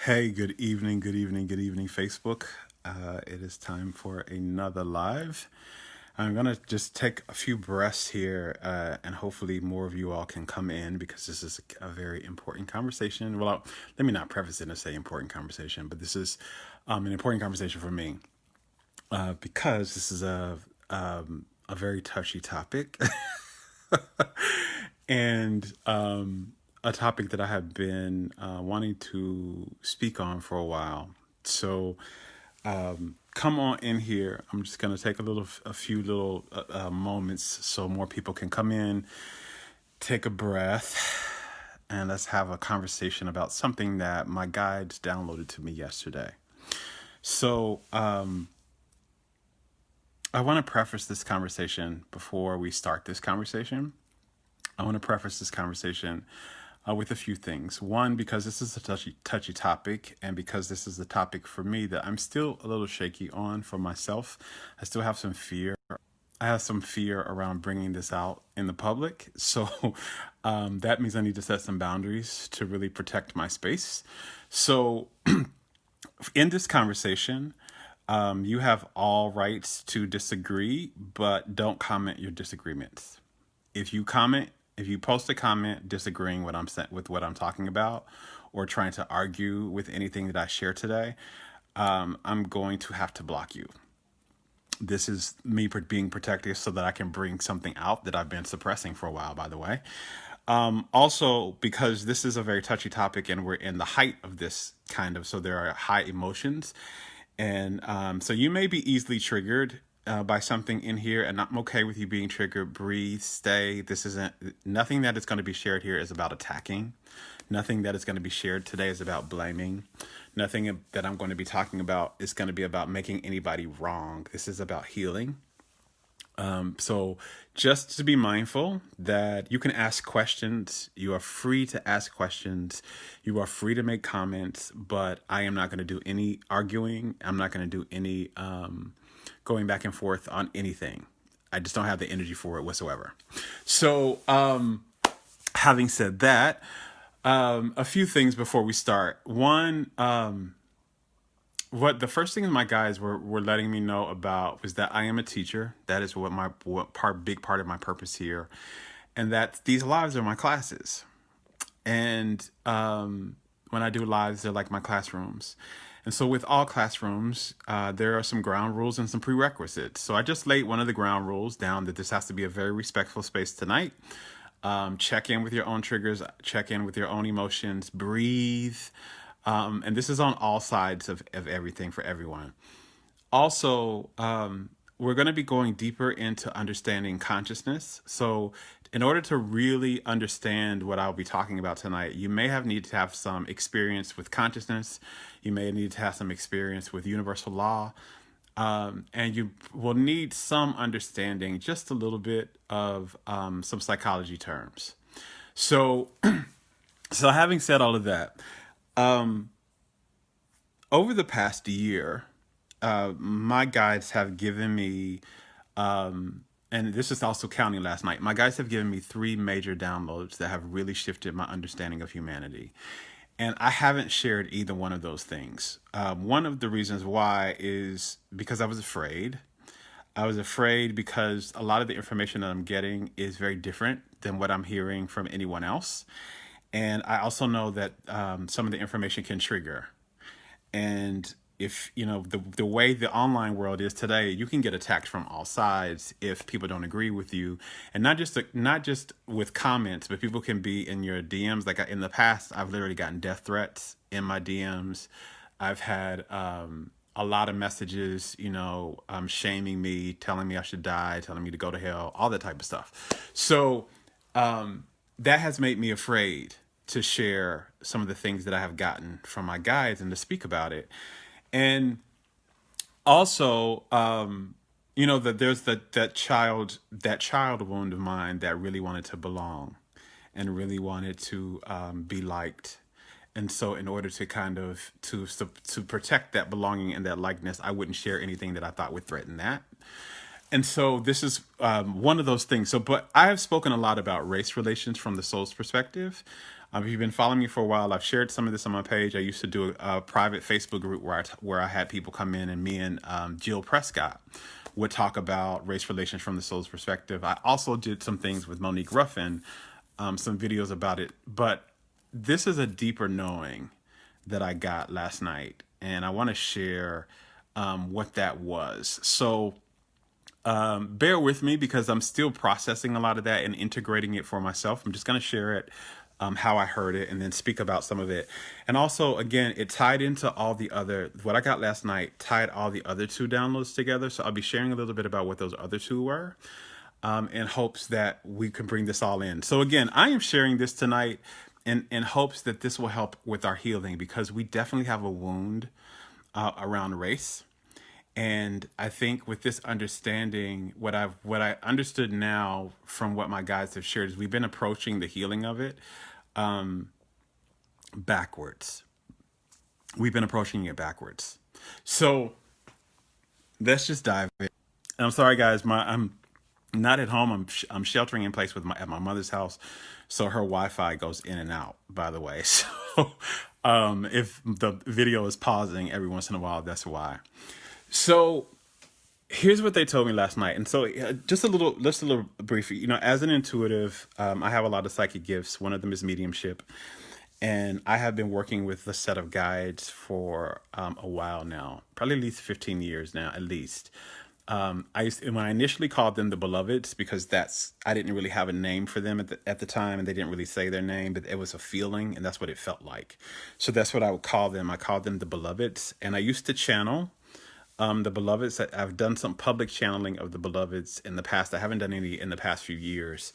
Hey, good evening, Facebook. It is time for another live. I'm going to just take a few breaths here, and hopefully more of you all can come in because this is a very important conversation. Well, let me not preface it and say important conversation, but this is an important conversation for me because this is a very touchy topic. And a topic that I have been wanting to speak on for a while. So come on in here. I'm just going to take a few little moments so more people can come in, take a breath, and let's have a conversation about something that my guides downloaded to me yesterday. So I want to preface this conversation before we start this conversation. I want to preface this conversation with a few things. One, because this is a touchy topic, and because this is a topic for me that I'm still a little shaky on for myself. I still have some fear. I have some fear around bringing this out in the public. So that means I need to set some boundaries to really protect my space. So in this conversation, you have all rights to disagree, but don't comment your disagreements. If you post a comment disagreeing with what I'm talking about, or trying to argue with anything that I share today, I'm going to have to block you. This is me being protective so that I can bring something out that I've been suppressing for a while, by the way. Also, because this is a very touchy topic and we're in the height of this so there are high emotions. And so you may be easily triggered by something in here, and I'm okay with you being triggered. Breathe, stay. Nothing that is going to be shared here is about attacking. Nothing that is going to be shared today is about blaming. Nothing that I'm going to be talking about is going to be about making anybody wrong. This is about healing. So just to be mindful that you can ask questions. You are free to ask questions. You are free to make comments, but I am not going to do any arguing. I'm not going to do any going back and forth on anything. I just don't have the energy for it whatsoever. So having said that, a few things before we start. One, what the first thing my guys were letting me know about was that I am a teacher. That is big part of my purpose here, and that these lives are my classes. And when I do lives, they're like my classrooms. And so with all classrooms, there are some ground rules and some prerequisites. So I just laid one of the ground rules down that this has to be a very respectful space tonight. Check in with your own triggers, check in with your own emotions, breathe. And this is on all sides of everything for everyone. Also, we're going to be going deeper into understanding consciousness. So in order to really understand what I'll be talking about tonight, you may need to have some experience with consciousness. You may need to have some experience with universal law. And you will need some understanding, just a little bit of some psychology terms. So, so having said all of that, over the past year, my guides have given me, and this is also counting last night, my guides have given me 3 major downloads that have really shifted my understanding of humanity. And I haven't shared either one of those things. One of the reasons why is because I was afraid. I was afraid because a lot of the information that I'm getting is very different than what I'm hearing from anyone else. And I also know that some of the information can trigger. And if, the way the online world is today, you can get attacked from all sides if people don't agree with you. And not just with comments, but people can be in your DMs. Like in the past, I've literally gotten death threats in my DMs. I've had a lot of messages, shaming me, telling me I should die, telling me to go to hell, all that type of stuff. So that has made me afraid to share some of the things that I have gotten from my guides and to speak about it. And also, that there's that child wound of mine that really wanted to belong and really wanted to be liked. And so in order to to protect that belonging and that likeness, I wouldn't share anything that I thought would threaten that. And so this is one of those things. But I have spoken a lot about race relations from the soul's perspective. If you've been following me for a while, I've shared some of this on my page. I used to do a private Facebook group where I had people come in, and me and Jill Prescott would talk about race relations from the soul's perspective. I also did some things with Monique Ruffin, some videos about it. But this is a deeper knowing that I got last night, and I want to share what that was. So bear with me because I'm still processing a lot of that and integrating it for myself. I'm just going to share it, how I heard it, and then speak about some of it. And also, again, it tied into all the other, what I got last night tied all the other two downloads together. So I'll be sharing a little bit about what those other two were, in hopes that we can bring this all in. So again, I am sharing this tonight in hopes that this will help with our healing, because we definitely have a wound around race. And I think with this understanding, what I understood now from what my guides have shared is we've been approaching the healing of it backwards. We've been approaching it backwards. So let's just dive in. And I'm sorry, guys. I'm not at home. I'm sheltering in place at my mother's house, so her Wi-Fi goes in and out, by the way. So if the video is pausing every once in a while, that's why. So here's what they told me last night. And so just a little brief, as an intuitive, I have a lot of psychic gifts. One of them is mediumship. And I have been working with a set of guides for a while now, probably at least 15 years now, at least. When I initially called them the Beloveds, because I didn't really have a name for them at the time, and they didn't really say their name, but it was a feeling, and that's what it felt like. So that's what I would call them. I called them the Beloveds, and I used to channel the Beloveds. I've done some public channeling of the Beloveds in the past. I haven't done any in the past few years.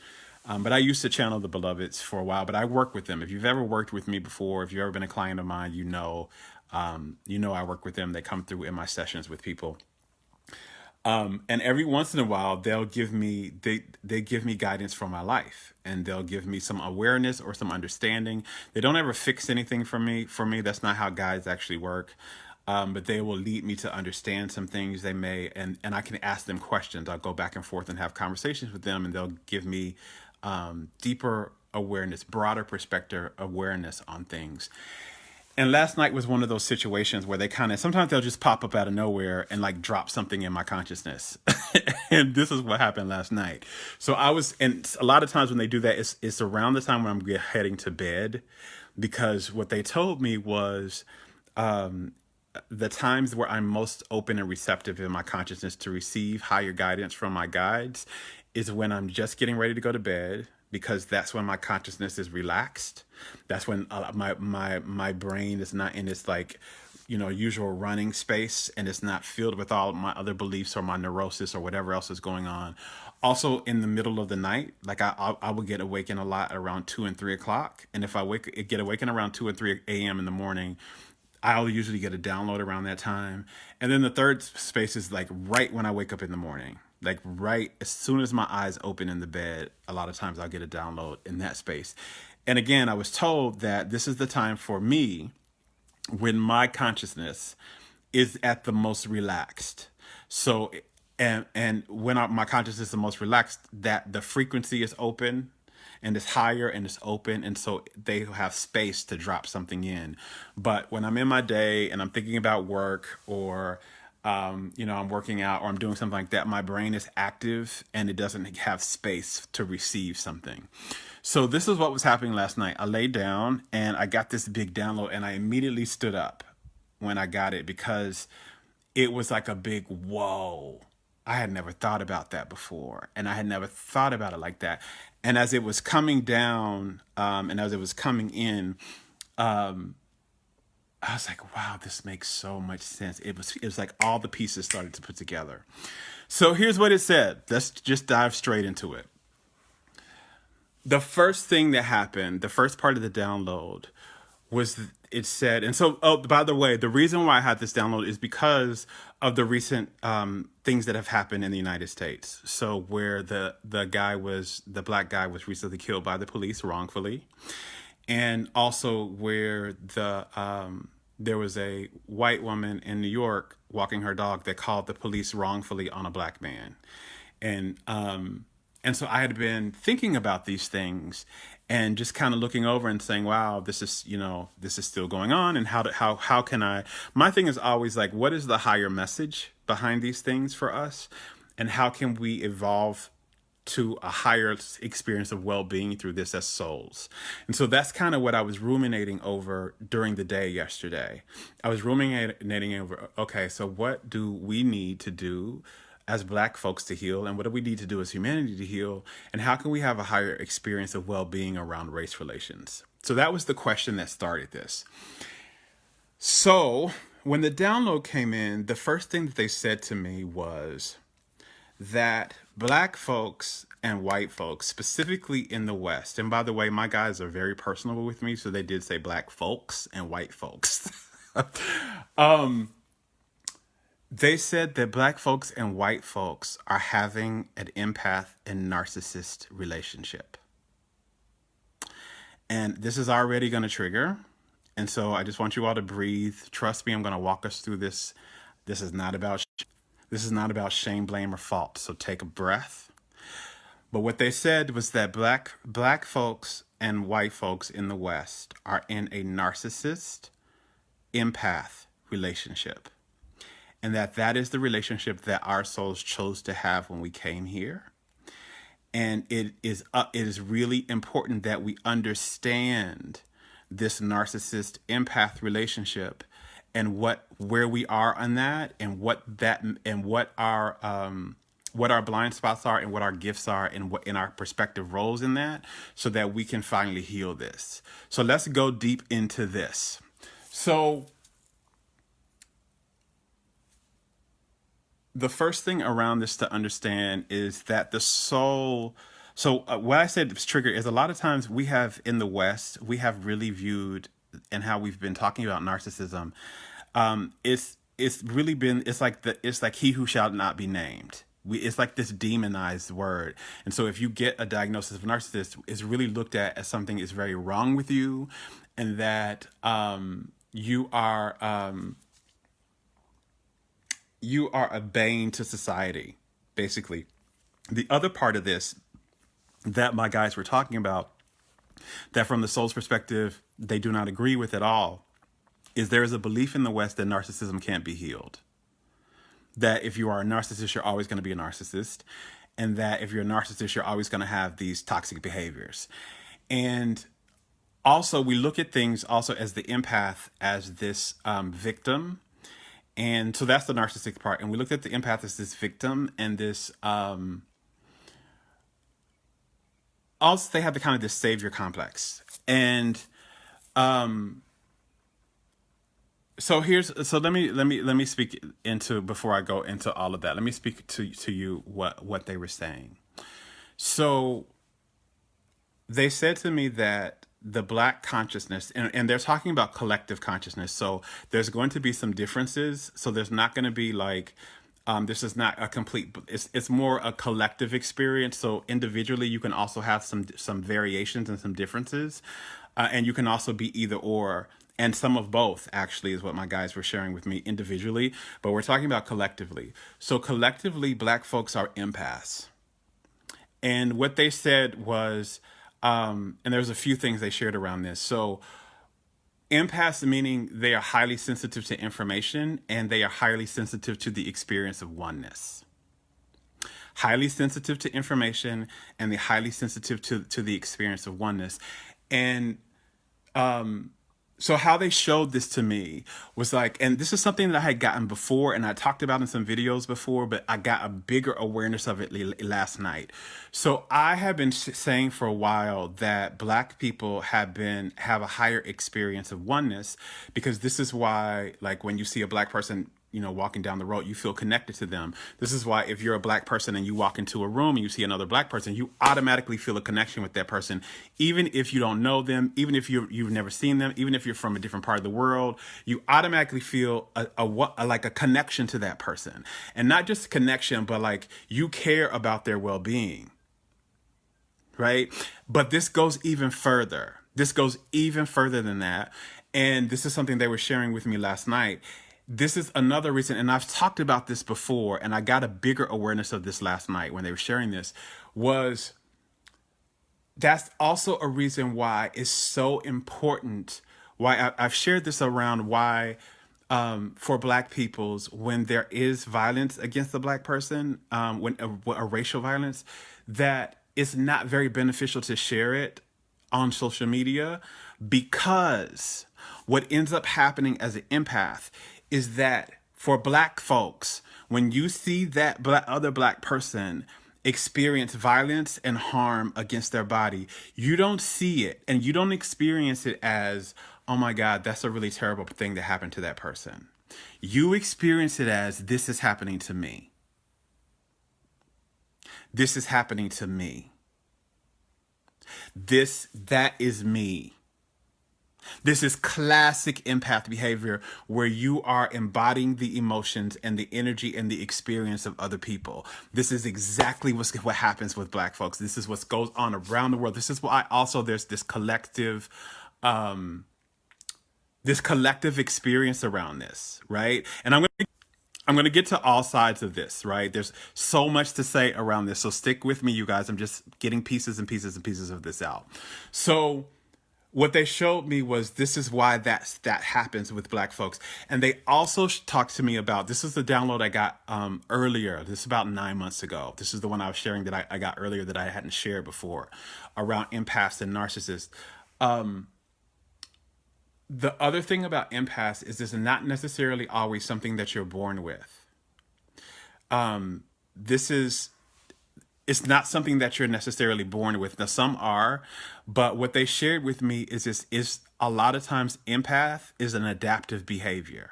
But I used to channel the Beloveds for a while, but I work with them. If you've ever worked with me before, if you've ever been a client of mine, I work with them. They come through in my sessions with people. And every once in a while, they give me guidance for my life, and they'll give me some awareness or some understanding. They don't ever fix anything for me. That's not how guides actually work. But they will lead me to understand some things they may, and I can ask them questions. I'll go back and forth and have conversations with them, and they'll give me deeper awareness, broader perspective awareness on things. And last night was one of those situations where sometimes they'll just pop up out of nowhere and like drop something in my consciousness. And this is what happened last night. So and a lot of times when they do that, it's around the time when I'm heading to bed, because what they told me was, the times where I'm most open and receptive in my consciousness to receive higher guidance from my guides is when I'm just getting ready to go to bed, because that's when my consciousness is relaxed. That's when my brain is not in this usual running space, and it's not filled with all my other beliefs or my neurosis or whatever else is going on. Also in the middle of the night, like I would get awakened a lot around 2 and 3 o'clock. And if I get awakened around 2 and 3 a.m. in the morning, I'll usually get a download around that time. And then the third space is like right when I wake up in the morning, like right as soon as my eyes open in the bed, a lot of times I'll get a download in that space. And again, I was told that this is the time for me when my consciousness is at the most relaxed. So, and when my consciousness is the most relaxed, that the frequency is open, and it's higher and it's open, and so they have space to drop something in. But when I'm in my day and I'm thinking about work, or I'm working out, or I'm doing something like that, my brain is active and it doesn't have space to receive something. So this is what was happening last night. I laid down and I got this big download, and I immediately stood up when I got it, because it was like a big whoa. I had never thought about that before, and I had never thought about it like that. And as it was coming down, and as it was coming in, I was like, wow, this makes so much sense. It was like all the pieces started to put together. So here's what it said. Let's just dive straight into it. The first thing that happened, the first part of the download, was it said, and so, oh, by the way, the reason why I had this download is because of the recent things that have happened in the United States. So where the black guy was recently killed by the police wrongfully, and also where there was a white woman in New York walking her dog that called the police wrongfully on a black man. And so I had been thinking about these things, and just kind of looking over and saying, wow, this is, this is still going on. And how can I, my thing is always like, what is the higher message behind these things for us? And how can we evolve to a higher experience of well-being through this as souls? And so that's kind of what I was ruminating over during the day yesterday. I was ruminating over, okay, so what do we need to do as Black folks to heal, and what do we need to do as humanity to heal, and how can we have a higher experience of well-being around race relations? So that was the question that started this. So when the download came in, the first thing that they said to me was that Black folks and white folks, specifically in the West, and by the way, my guys are very personable with me, so they did say Black folks and white folks. They said that Black folks and white folks are having an empath and narcissist relationship. And this is already going to trigger. And so I just want you all to breathe. Trust me, I'm going to walk us through this. This is not about shame, blame, or fault. So take a breath. But what they said was that black folks and white folks in the West are in a narcissist empath relationship. And that is the relationship that our souls chose to have when we came here. And it is really important that we understand this narcissist empath relationship and where we are on that, and what our blind spots are, and what our gifts are, and what in our perspective roles in that, so that we can finally heal this. So let's go deep into this. So the first thing around this to understand is that the soul. So what I said was trigger is a lot of times we have in the West, we have really viewed, and how we've been talking about narcissism. It's really been, it's like he who shall not be named. It's like this demonized word. And so if you get a diagnosis of narcissist, it's really looked at as something is very wrong with you, and that you are a bane to society, basically. The other part of this that my guys were talking about, that from the soul's perspective, they do not agree with at all, is there is a belief in the West that narcissism can't be healed. That if you are a narcissist, you're always going to be a narcissist. And that if you're a narcissist, you're always going to have these toxic behaviors. And also, we look at things also as the empath as this victim. And so that's the narcissistic part. And we looked at the empath as this victim, and this, also they have the kind of this savior complex. And, so let me speak into, before I go into all of that, let me speak to you what they were saying. So they said to me that the Black consciousness, and they're talking about collective consciousness. So there's going to be some differences. So there's not going to be like, this is not a complete, it's more a collective experience. So individually, you can also have some variations and some differences. And you can also be either or, and some of both actually is what my guys were sharing with me individually, but we're talking about collectively. So collectively, Black folks are empaths. And what they said was, and there's a few things they shared around this. So empaths, meaning they are highly sensitive to information, and they are highly sensitive to the experience of oneness. Highly sensitive to information, and they're highly sensitive to the experience of oneness. And so how they showed this to me was like, and this is something that I had gotten before, and I talked about in some videos before, but I got a bigger awareness of it last night. So I have been saying for a while that Black people have a higher experience of oneness, because this is why, like, when you see a Black person, walking down the road, you feel connected to them. This is why if you're a Black person and you walk into a room and you see another Black person, you automatically feel a connection with that person, even if you don't know them, even if you've never seen them, even if you're from a different part of the world, you automatically feel like a connection to that person. And not just a connection, but like you care about their well-being, right? But this goes even further. This goes even further than that. And this is something they were sharing with me last night. This is another reason, and I've talked about this before, and I got a bigger awareness of this last night when they were sharing this, was that's also a reason why it's so important. Why I've shared this around why, for Black peoples, when there is violence against the Black person, when a racial violence, that it's not very beneficial to share it on social media, because what ends up happening as an empath is that for Black folks, when you see that other Black person experience violence and harm against their body, you don't see it and you don't experience it as, oh my God, that's a really terrible thing that happened to that person. You experience it as, this is happening to me. This is happening to me. That is me. This is classic empath behavior where you are embodying the emotions and the energy and the experience of other people. This is exactly what happens with Black folks. This is what goes on around the world. This is why also there's this collective experience around this, right? And I'm going to get to all sides of this, right? There's so much to say around this. So stick with me, you guys. I'm just getting pieces and pieces and pieces of this out. So what they showed me was, this is why that happens with Black folks. And they also talked to me about, this is the download I got earlier. This is about 9 months ago. This is the one I was sharing that I got earlier that I hadn't shared before, around empaths and narcissists. The other thing about empaths is, this is not necessarily always something that you're born with. It's not something that you're necessarily born with. Now, some are, but what they shared with me is a lot of times empath is an adaptive behavior.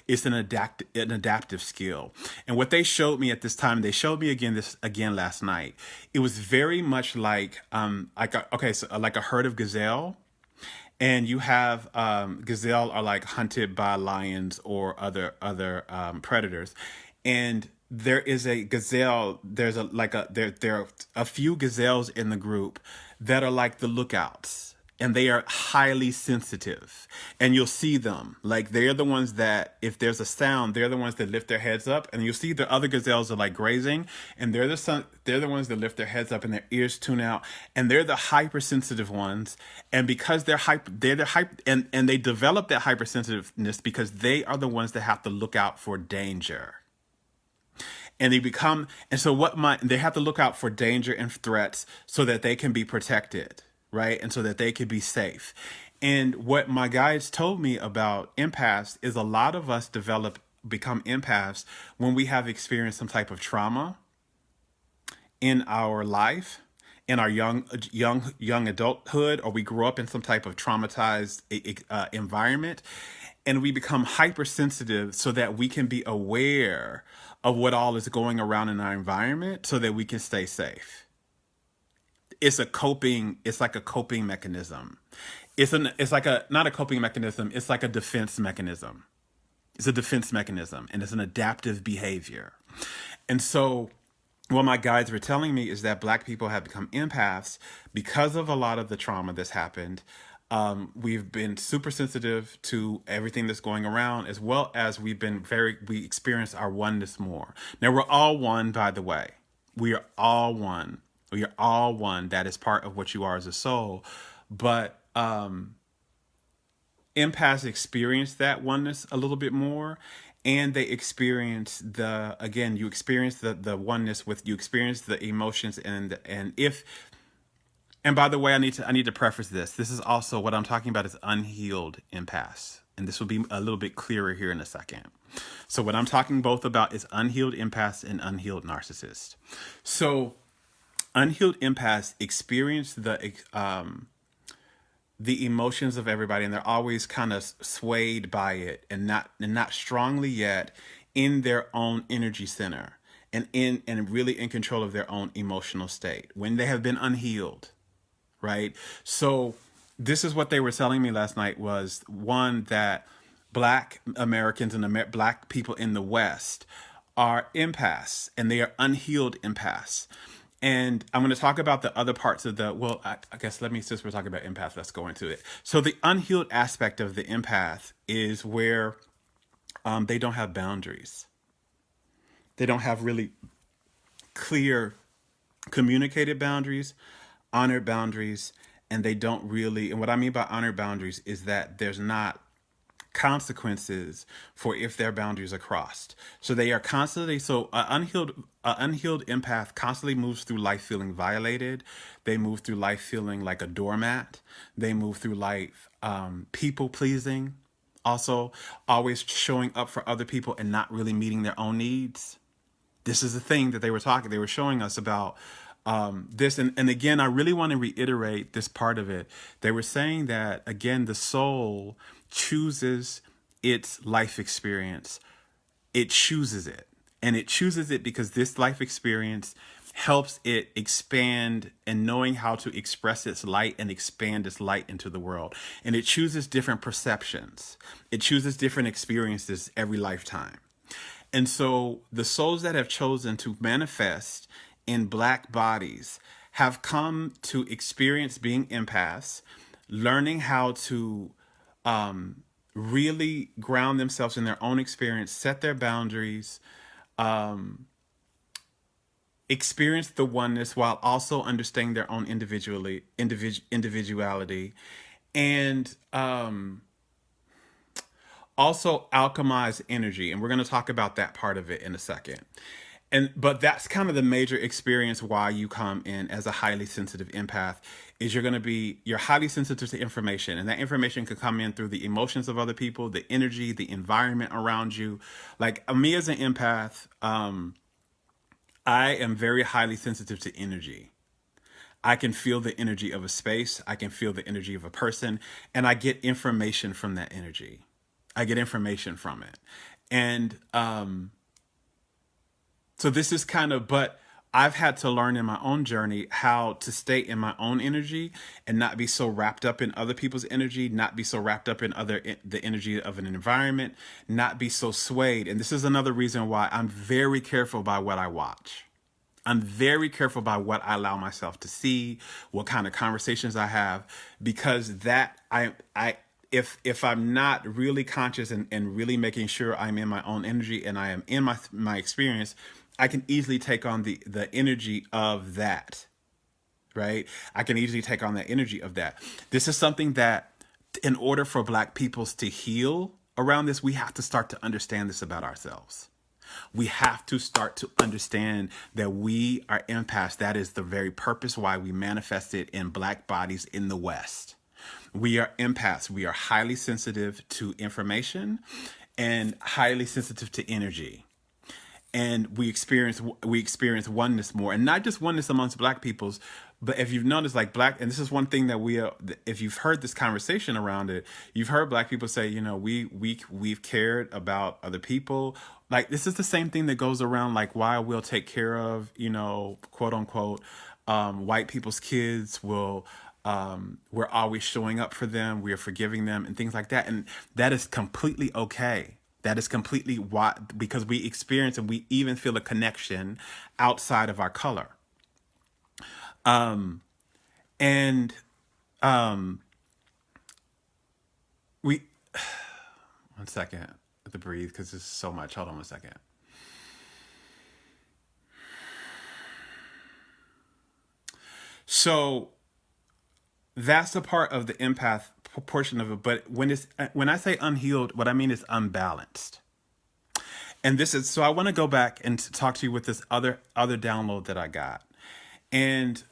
It's an adaptive skill. And what they showed me at this time, they showed me again last night. It was very much like a herd of gazelle. And you have gazelle are like hunted by lions or other predators, and there is a gazelle. There are a few gazelles in the group that are like the lookouts, and they are highly sensitive. And you'll see them, like, they're the ones that, if there's a sound, they're the ones that lift their heads up. And you'll see the other gazelles are like grazing, and they're the ones that lift their heads up and their ears tune out, and they're the hypersensitive ones. And because they're and they develop that hypersensitiveness because they are the ones that have to look out for danger. And they have to look out for danger and threats so that they can be protected, right? And so that they can be safe. And what my guides told me about empaths is, a lot of us become empaths when we have experienced some type of trauma in our life, in our young adulthood, or we grew up in some type of traumatized environment, and we become hypersensitive so that we can be aware of what all is going around in our environment so that we can stay safe. It's like a coping mechanism. Not a coping mechanism. It's like a defense mechanism. It's a defense mechanism, and it's an adaptive behavior. And so what my guides were telling me is that Black people have become empaths because of a lot of the trauma that's happened. We've been super sensitive to everything that's going around, as well as we experience our oneness more. Now, we're all one, by the way. We are all one. We are all one. That is part of what you are as a soul. But empaths experience that oneness a little bit more, and they experience the oneness you experience the emotions, and by the way, I need to preface this. This is also what I'm talking about is unhealed empaths. And this will be a little bit clearer here in a second. So what I'm talking both about is unhealed empaths and unhealed narcissists. So unhealed empaths experience the emotions of everybody, and they're always kind of swayed by it, and not strongly yet in their own energy center, and really in control of their own emotional state when they have been unhealed, right? So this is what they were telling me last night was, one, that Black Americans and Black people in the West are empaths, and they are unhealed empaths. And I'm going to talk about the other parts of I guess since we're talking about empath, let's go into it. So the unhealed aspect of the empath is where they don't have boundaries. They don't have really clear communicated boundaries. honor boundaries, and they don't really, and what I mean by honor boundaries is that there's not consequences for if their boundaries are crossed. So they are constantly, so a unhealed empath constantly moves through life feeling violated. They move through life feeling like a doormat. They move through life people pleasing, also always showing up for other people and not really meeting their own needs. This is the thing that they were showing us about this. And again, I really want to reiterate this part of it. They were saying that, again, the soul chooses its life experience. It chooses it. And it chooses it because this life experience helps it expand and knowing how to express its light and expand its light into the world. And it chooses different perceptions. It chooses different experiences every lifetime. And so the souls that have chosen to manifest in Black bodies have come to experience being empaths, learning how to really ground themselves in their own experience, set their boundaries, experience the oneness while also understanding their own individuality, and also alchemize energy. And we're going to talk about that part of it in a second. But that's kind of the major experience why you come in as a highly sensitive empath is you're highly sensitive to information, and that information could come in through the emotions of other people, the energy, the environment around you. Like me as an empath, I am very highly sensitive to energy. I can feel the energy of a space. I can feel the energy of a person, and I get information from that energy. I get information from it. And so this is but I've had to learn in my own journey how to stay in my own energy and not be so wrapped up in other people's energy, not be so wrapped up in the energy of an environment, not be so swayed. And this is another reason why I'm very careful by what I watch. I'm very careful by what I allow myself to see, what kind of conversations I have, because if I'm not really conscious and really making sure I'm in my own energy and I am in my experience, I can easily take on the energy of that, right? I can easily take on that energy of that. This is something that in order for Black peoples to heal around this, we have to start to understand this about ourselves. We have to start to understand that we are empaths. That is the very purpose why we manifested in Black bodies in the West. We are empaths. We are highly sensitive to information and highly sensitive to energy. And we experience oneness more, and not just oneness amongst Black peoples, but if you've noticed, like Black, and this is one thing that if you've heard this conversation around it, you've heard Black people say, we've cared about other people. Like this is the same thing that goes around, like why we'll take care of, quote unquote, white people's kids. We're always showing up for them. We are forgiving them and things like that, and that is completely okay. That is completely why, because we experience and we even feel a connection outside of our color. And we, one second, I have to breathe because there's so much. Hold on one second. So that's the part of the empath portion of it. But when I say unhealed, what I mean is unbalanced. And this is, so I want to go back and talk to you with this other download that I got. And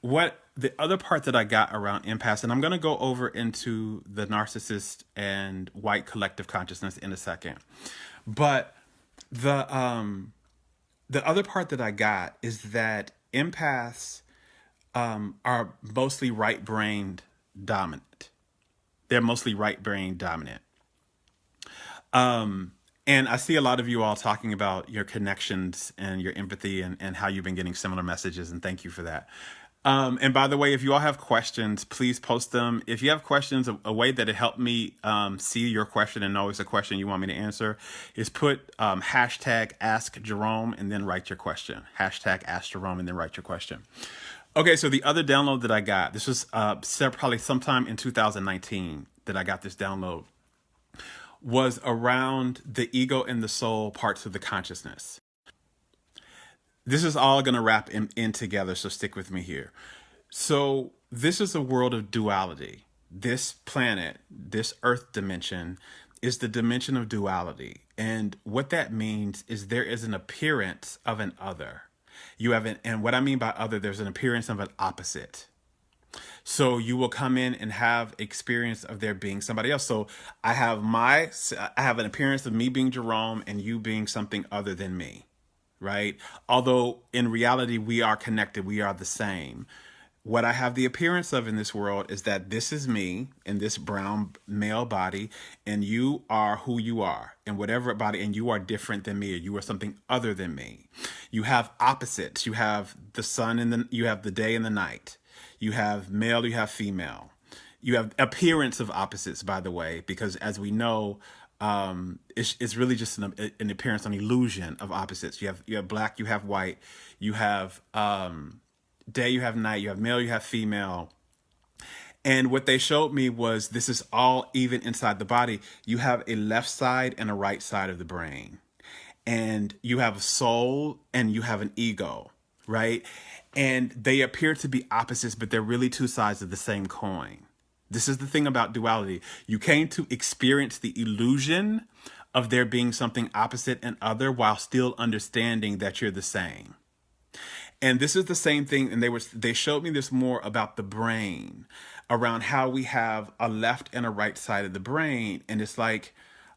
what the other part that I got around empaths, and I'm going to go over into the narcissist and white collective consciousness in a second. But the other part that I got is that empaths are mostly right-brained dominant. They're mostly right-brain dominant. And I see a lot of you all talking about your connections and your empathy and how you've been getting similar messages, and thank you for that. And by the way, if you all have questions, please post them. If you have questions, a way that it helped me see your question and know it's a question you want me to answer is put hashtag Ask Jerome and then write your question. Hashtag Ask Jerome and then write your question. Okay, so the other download that I got, this was probably sometime in 2019 that I got this download, was around the ego and the soul parts of the consciousness. This is all going to wrap in together, so stick with me here. So this is a world of duality. This planet, this earth dimension, is the dimension of duality. And what that means is there is an appearance of an other. You have an, and what I mean by other, there's an appearance of an opposite. So you will come in and have experience of there being somebody else. So I have an appearance of me being Jerome and you being something other than me, right? Although in reality, we are connected. We are the same. What I have the appearance of in this world is that this is me in this brown male body, and you are who you are in whatever body, and you are different than me, or you are something other than me. You have opposites. You have the sun and you have the day and the night. You have male, you have female. You have appearance of opposites, by the way, because as we know, it's really just an appearance, an illusion of opposites. You have black, you have white, you have day, you have night, you have male, you have female. And what they showed me was this is all even inside the body. You have a left side and a right side of the brain. And you have a soul and you have an ego, right? And they appear to be opposites, but they're really two sides of the same coin. This is the thing about duality. You came to experience the illusion of there being something opposite and other while still understanding that you're the same. And this is the same thing. And they showed me this more about the brain, around how we have a left and a right side of the brain. And it's like,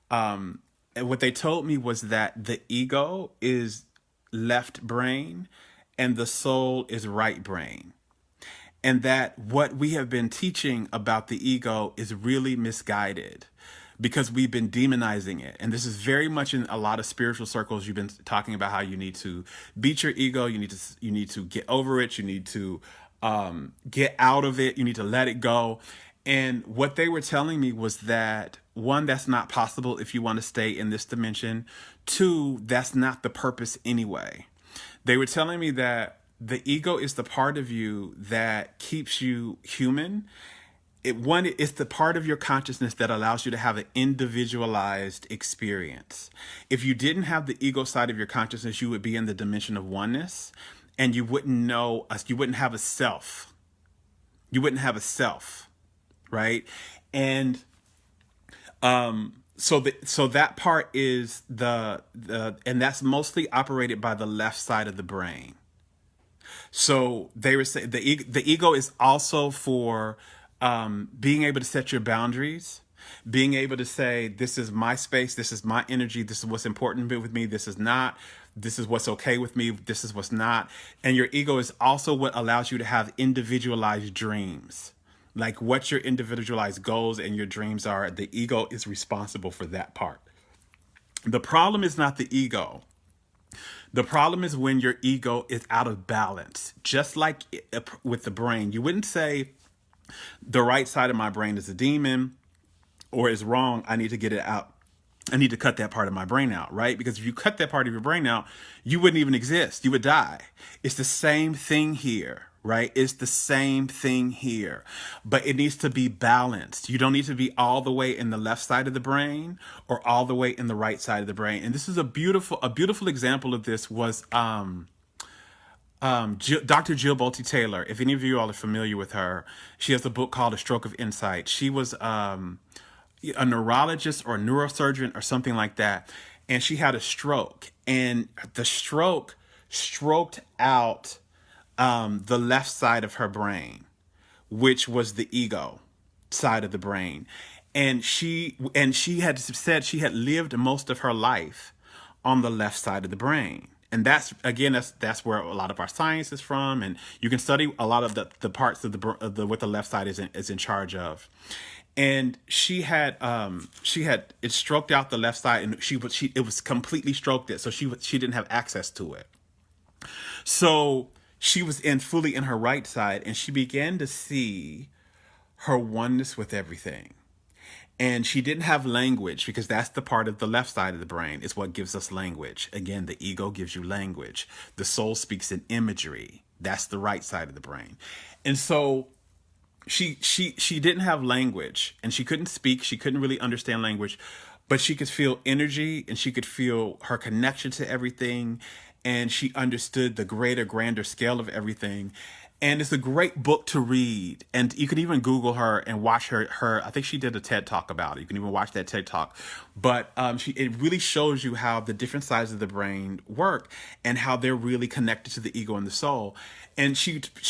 and what they told me was that the ego is left brain and the soul is right brain. And that what we have been teaching about the ego is really misguided because we've been demonizing it. And this is very much in a lot of spiritual circles. You've been talking about how you need to beat your ego. You need to get over it. You need to get out of it. You need to let it go. And what they were telling me was that, one, that's not possible if you want to stay in this dimension. Two, that's not the purpose anyway. They were telling me that the ego is the part of you that keeps you human. It's the part of your consciousness that allows you to have an individualized experience. If you didn't have the ego side of your consciousness, you would be in the dimension of oneness, and you wouldn't have a self. You wouldn't have a self, right? And so that part is and that's mostly operated by the left side of the brain. So they were saying the ego is also for being able to set your boundaries, being able to say, this is my space, this is my energy, this is what's important with me, this is not, this is what's okay with me, this is what's not. And your ego is also what allows you to have individualized dreams. Like what your individualized goals and your dreams are, the ego is responsible for that part. The problem is not the ego. The problem is when your ego is out of balance. Just like with the brain, you wouldn't say the right side of my brain is a demon or is wrong. I need to get it out. I need to cut that part of my brain out, right? Because if you cut that part of your brain out, you wouldn't even exist. You would die. It's the same thing here, right? It's the same thing here, but it needs to be balanced. You don't need to be all the way in the left side of the brain or all the way in the right side of the brain. And this is a beautiful example of this was, Dr. Jill Bolte Taylor. If any of you all are familiar with her, she has a book called A Stroke of Insight. She was, a neurologist or a neurosurgeon or something like that. And she had a stroke, and the stroke stroked out the left side of her brain, which was the ego side of the brain. And she had said she had lived most of her life on the left side of the brain. And that's where a lot of our science is from. And you can study a lot of the parts of what the left side is in charge of. And she had it stroked out the left side, and it was completely stroked it. So she didn't have access to it. So she was fully in her right side, and she began to see her oneness with everything. And she didn't have language, because that's the part of the left side of the brain. It's what gives us language. Again, the ego gives you language. The soul speaks in imagery. That's the right side of the brain. And so she didn't have language, and she couldn't speak. She couldn't really understand language, but she could feel energy, and she could feel her connection to everything. And she understood the greater, grander scale of everything. And it's a great book to read. And you can even Google her and watch her. I think she did a TED Talk about it. You can even watch that TED Talk. But it really shows you how the different sides of the brain work and how they're really connected to the ego and the soul. And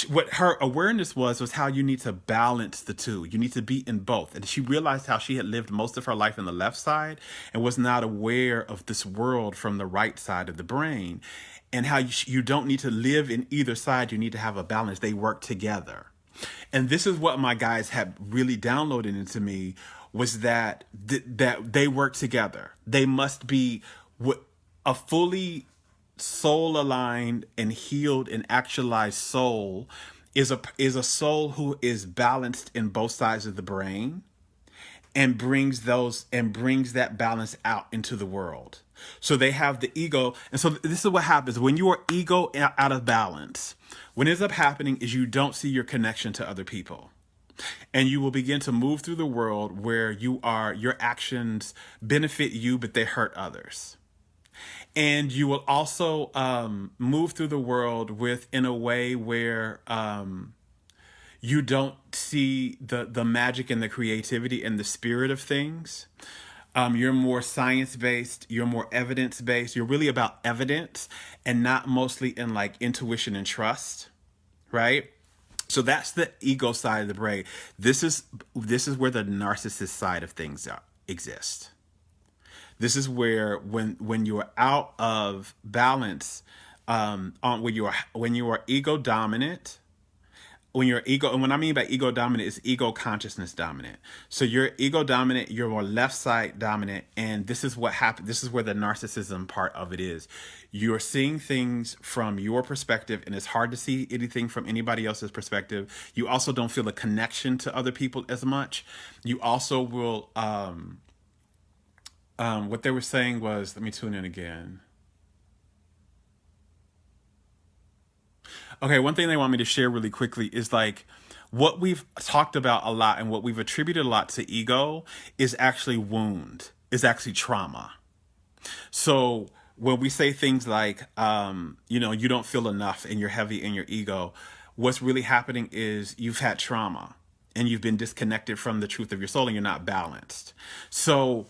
what her awareness was how you need to balance the two. You need to be in both. And she realized how she had lived most of her life in the left side and was not aware of this world from the right side of the brain. And how you don't need to live in either side. You need to have a balance. They work together. And this is what my guys have really downloaded into me was that they work together. They must be a fully soul aligned and healed and actualized soul is a soul who is balanced in both sides of the brain and brings that balance out into the world. So they have the ego. And so this is what happens when you are ego out of balance. What ends up happening is you don't see your connection to other people. And you will begin to move through the world where your actions benefit you, but they hurt others. And you will also move through the world in a way where you don't see the magic and the creativity and the spirit of things. You're more science-based, you're more evidence-based, you're really about evidence and not mostly in like intuition and trust, right? So that's the ego side of the brain. This is where the narcissist side of things exist. This is where when you're out of balance, when you are ego dominant, and what I mean by ego dominant is ego consciousness dominant. So you're ego dominant, you're more left side dominant, and this is what happened. This is where the narcissism part of it is. You're seeing things from your perspective, and it's hard to see anything from anybody else's perspective. You also don't feel a connection to other people as much. You also will, what they were saying was, let me tune in again. Okay, one thing they want me to share really quickly is like what we've talked about a lot and what we've attributed a lot to ego is actually is actually trauma. So when we say things like, you don't feel enough and you're heavy in your ego, what's really happening is you've had trauma and you've been disconnected from the truth of your soul and you're not balanced. So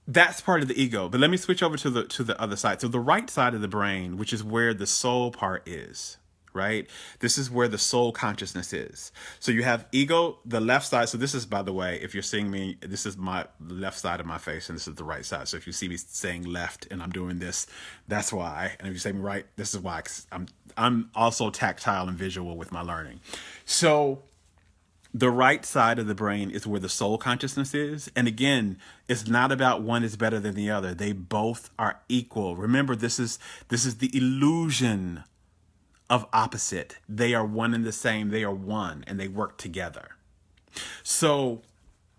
that's part of the ego. But let me switch over to the other side. So the right side of the brain, which is where the soul part is, right? This is where the soul consciousness is. So you have ego, the left side. So this is, by the way, if you're seeing me, this is my left side of my face and this is the right side. So if you see me saying left and I'm doing this, that's why. And if you say me right, this is why. I'm also tactile and visual with my learning. So the right side of the brain is where the soul consciousness is. And again, it's not about one is better than the other. They both are equal. Remember, this is the illusion of opposite. They are one and the same. They are one and they work together. So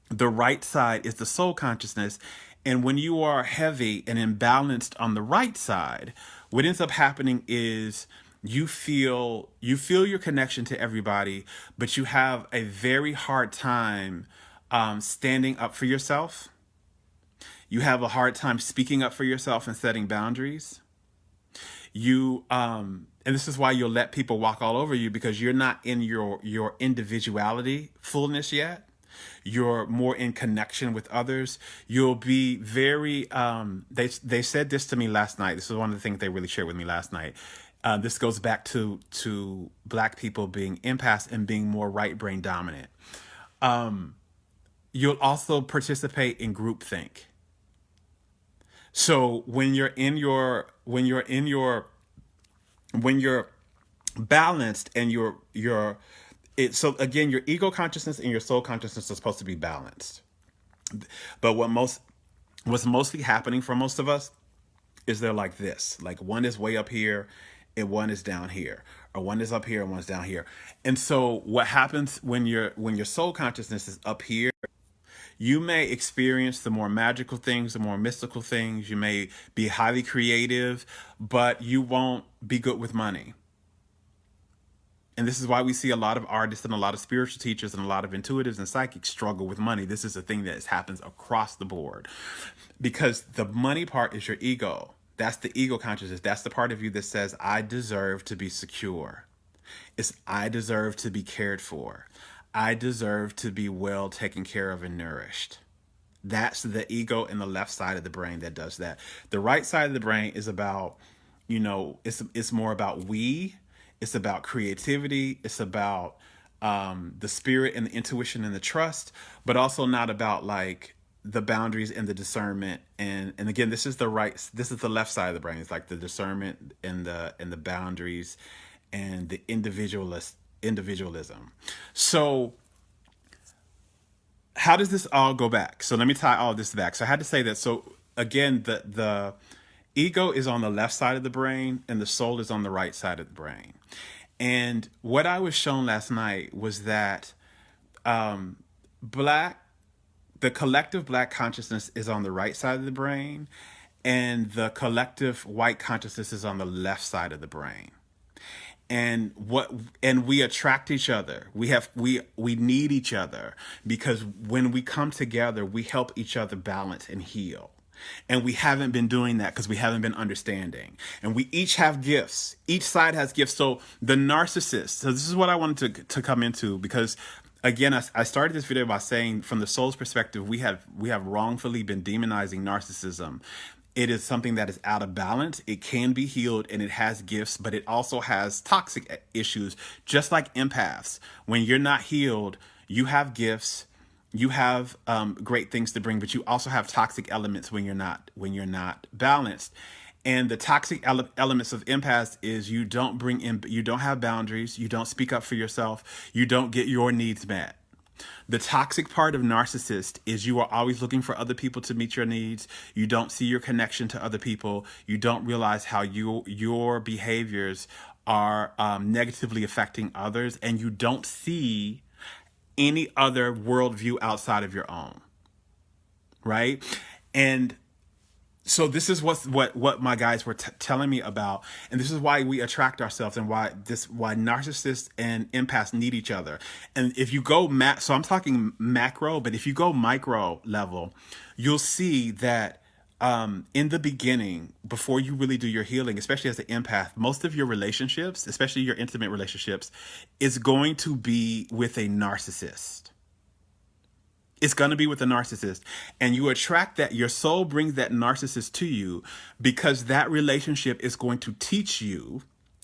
the right side is the soul consciousness. And when you are heavy and imbalanced on the right side, what ends up happening is you feel your connection to everybody, but you have a very hard time standing up for yourself. You have a hard time speaking up for yourself and setting boundaries. And this is why you'll let people walk all over you because you're not in your individuality fullness yet. You're more in connection with others. You'll be very, they said this to me last night. This is one of the things they really shared with me last night. This goes back to Black people being empaths and being more right brain dominant. You'll also participate in groupthink. So when you're balanced and so again, your ego consciousness and your soul consciousness are supposed to be balanced. But what's mostly happening for most of us is they're like this, like one is way up here and one is down here, or one is up here and one's down here. And so what happens when your soul consciousness is up here, you may experience the more magical things, the more mystical things. You may be highly creative, but you won't be good with money. And this is why we see a lot of artists and a lot of spiritual teachers and a lot of intuitives and psychics struggle with money. This is a thing that happens across the board because the money part is your ego. That's the ego consciousness. That's the part of you that says, I deserve to be secure. It's I deserve to be cared for. I deserve to be well taken care of and nourished. That's the ego in the left side of the brain that does that. The right side of the brain is about, it's more about we. It's about creativity. It's about the spirit and the intuition and the trust, but also not about like the boundaries and the discernment. And again, this is the left side of the brain. It's like the discernment and the boundaries and the individualism. So how does this all go back? So let me tie all this back. So I had to say that. So again, the ego is on the left side of the brain and the soul is on the right side of the brain. And what I was shown last night was that the collective black consciousness is on the right side of the brain, and the collective white consciousness is on the left side of the brain. And we attract each other. We need each other, because when we come together, we help each other balance and heal. And we haven't been doing that because we haven't been understanding. And we each have gifts. Each side has gifts. So the narcissist. So this is what I wanted to come into, because again, I started this video by saying from the soul's perspective, we have wrongfully been demonizing narcissism. It is something that is out of balance. It can be healed and it has gifts, but it also has toxic issues, just like empaths. When you're not healed, you have gifts. You have great things to bring, but you also have toxic elements when you're not balanced. And the toxic elements of empaths is you don't have boundaries, you don't speak up for yourself, you don't get your needs met. The toxic part of narcissist is you are always looking for other people to meet your needs. You don't see your connection to other people. You don't realize how your behaviors are negatively affecting others, and you don't see any other worldview outside of your own, right? And so this is what my guys were telling me about, and this is why we attract ourselves, and why narcissists and empaths need each other. And if you go so I'm talking macro, but if you go micro level, you'll see that in the beginning, before you really do your healing, especially as an empath, most of your relationships, especially your intimate relationships, is going to be with a narcissist. It's going to be with a narcissist. And you attract that. Your soul brings that narcissist to you because that relationship is going to teach you,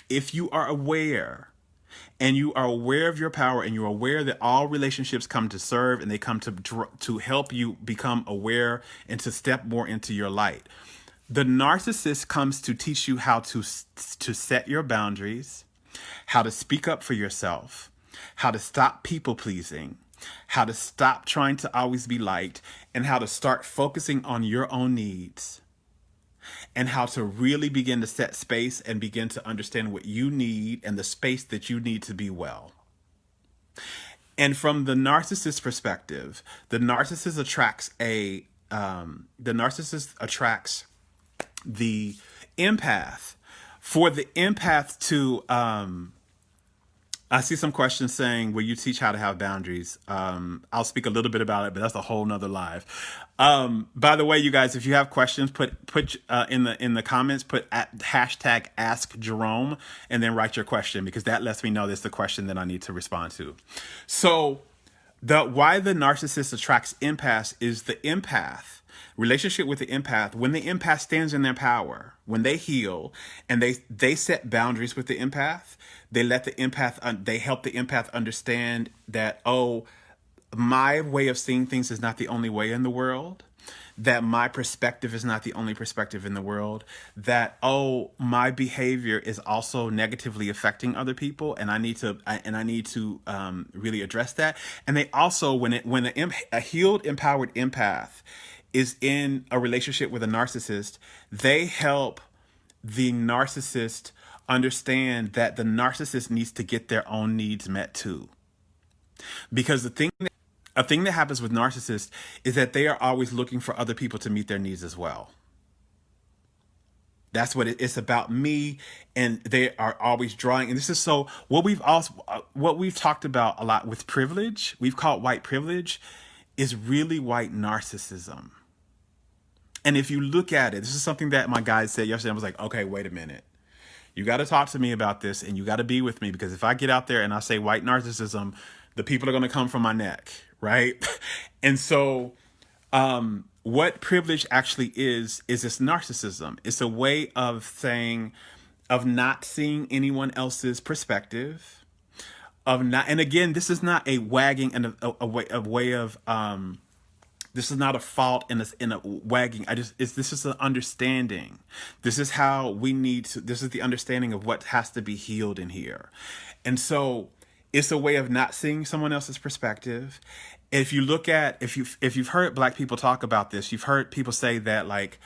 if you are aware, and you are aware of your power, and you're aware that all relationships come to serve and they come to help you become aware and to step more into your light. The narcissist comes to teach you how to set your boundaries, how to speak up for yourself, how to stop people pleasing, how to stop trying to always be liked, and how to start focusing on your own needs, and how to really begin to set space and begin to understand what you need and the space that you need to be well. And from the narcissist perspective, the narcissist attracts the empath. For the empath to I see some questions saying, will you teach how to have boundaries? I'll speak a little bit about it, but that's a whole nother live. By the way, you guys, if you have questions, put in the comments, put hashtag Ask Jerome, and then write your question, because that lets me know that's the question that I need to respond to. So why the narcissist attracts empaths is the empath relationship with the empath. When the empath stands in their power, when they heal and they set boundaries with the empath, they let the empath, they help the empath understand that, oh, my way of seeing things is not the only way in the world, that my perspective is not the only perspective in the world, that, oh, my behavior is also negatively affecting other people, and I need to really address that. And they also, when a healed, empowered empath is in a relationship with a narcissist, they help the narcissist understand that the narcissist needs to get their own needs met too. Because a thing that happens with narcissists is that they are always looking for other people to meet their needs as well. That's what it's about, me, and they are always drawing. And this is so what we've talked about a lot with privilege, we've called white privilege, is really white narcissism. And if you look at it, this is something that my guy said yesterday. I was like, okay, wait a minute. You got to talk to me about this, and you got to be with me, because if I get out there and I say white narcissism, the people are going to come from my neck, right? And so what privilege actually is this narcissism. It's a way of saying, of not seeing anyone else's perspective, of not, and again, this is not a wagging and a way of, this is not a fault in a wagging. This is an understanding. This is how we need to, this is the understanding of what has to be healed in here. And so it's a way of not seeing someone else's perspective. If you look at, if you've heard Black people talk about this, you've heard people say that, like,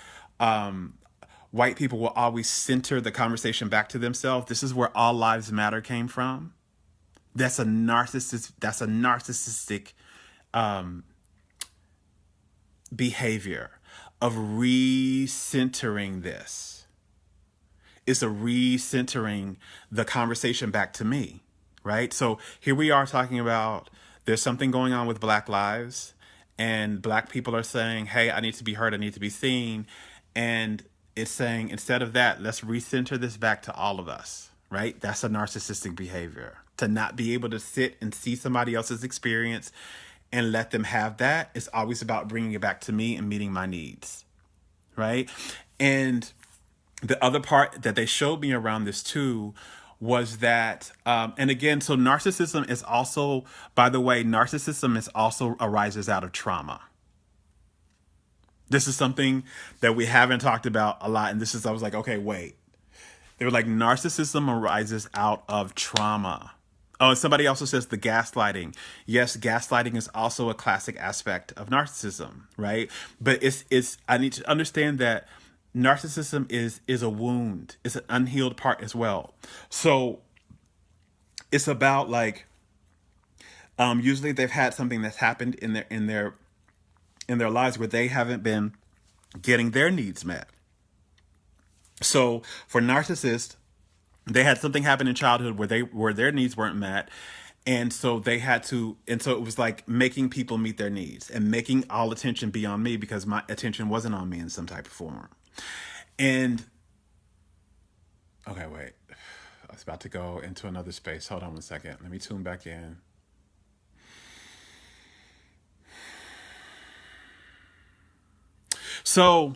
white people will always center the conversation back to themselves. This is where all lives matter came from. That's a narcissist. That's a narcissistic behavior of recentering this. It's a recentering the conversation back to me, right? So here we are talking about there's something going on with Black lives, and Black people are saying, hey, I need to be heard, I need to be seen. And it's saying, instead of that, let's recenter this back to all of us, right? That's a narcissistic behavior. To not be able to sit and see somebody else's experience and let them have that. It's always about bringing it back to me and meeting my needs, right? And the other part that they showed me around this too was that, and again, so narcissism is also, by the way, narcissism is also arises out of trauma. This is something that we haven't talked about a lot. And this is, I was like, okay, wait. They were like, narcissism arises out of trauma. Oh, and somebody also says the gaslighting. Yes, gaslighting is also a classic aspect of narcissism, right? But it's I need to understand that narcissism is a wound. It's an unhealed part as well. So it's about, like, usually they've had something that's happened in their lives where they haven't been getting their needs met. So for narcissists, they had something happen in childhood where their needs weren't met. And so it was like making people meet their needs and making all attention be on me because my attention wasn't on me in some type of form. And okay, wait, I was about to go into another space. Hold on one second. Let me tune back in. So,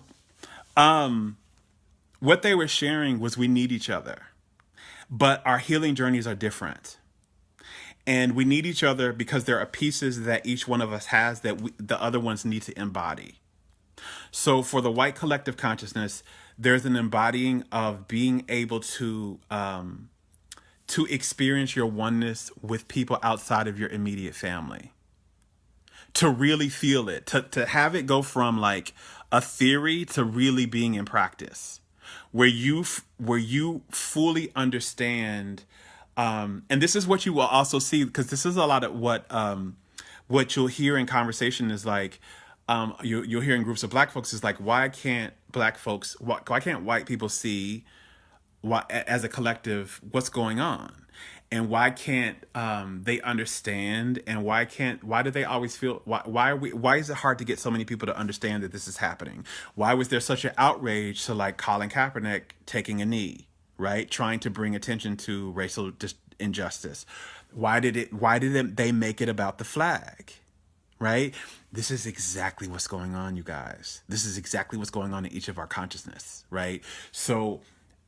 what they were sharing was we need each other, but our healing journeys are different. And we need each other because there are pieces that each one of us has that the other ones need to embody. So for the white collective consciousness, there's an embodying of being able to experience your oneness with people outside of your immediate family. To really feel it, to have it go from like a theory to really being in practice, where you fully understand. And this is what you will also see, because this is a lot of what you'll hear in conversation is like, you'll hear in groups of Black folks is like, why can't white people see as a collective what's going on? And why can't they understand? And why do they always feel, why is it hard to get so many people to understand that this is happening? Why was there such an outrage to like Colin Kaepernick taking a knee, right? Trying to bring attention to racial injustice. Why did they make it about the flag, right? This is exactly what's going on, you guys. This is exactly what's going on in each of our consciousness, right? So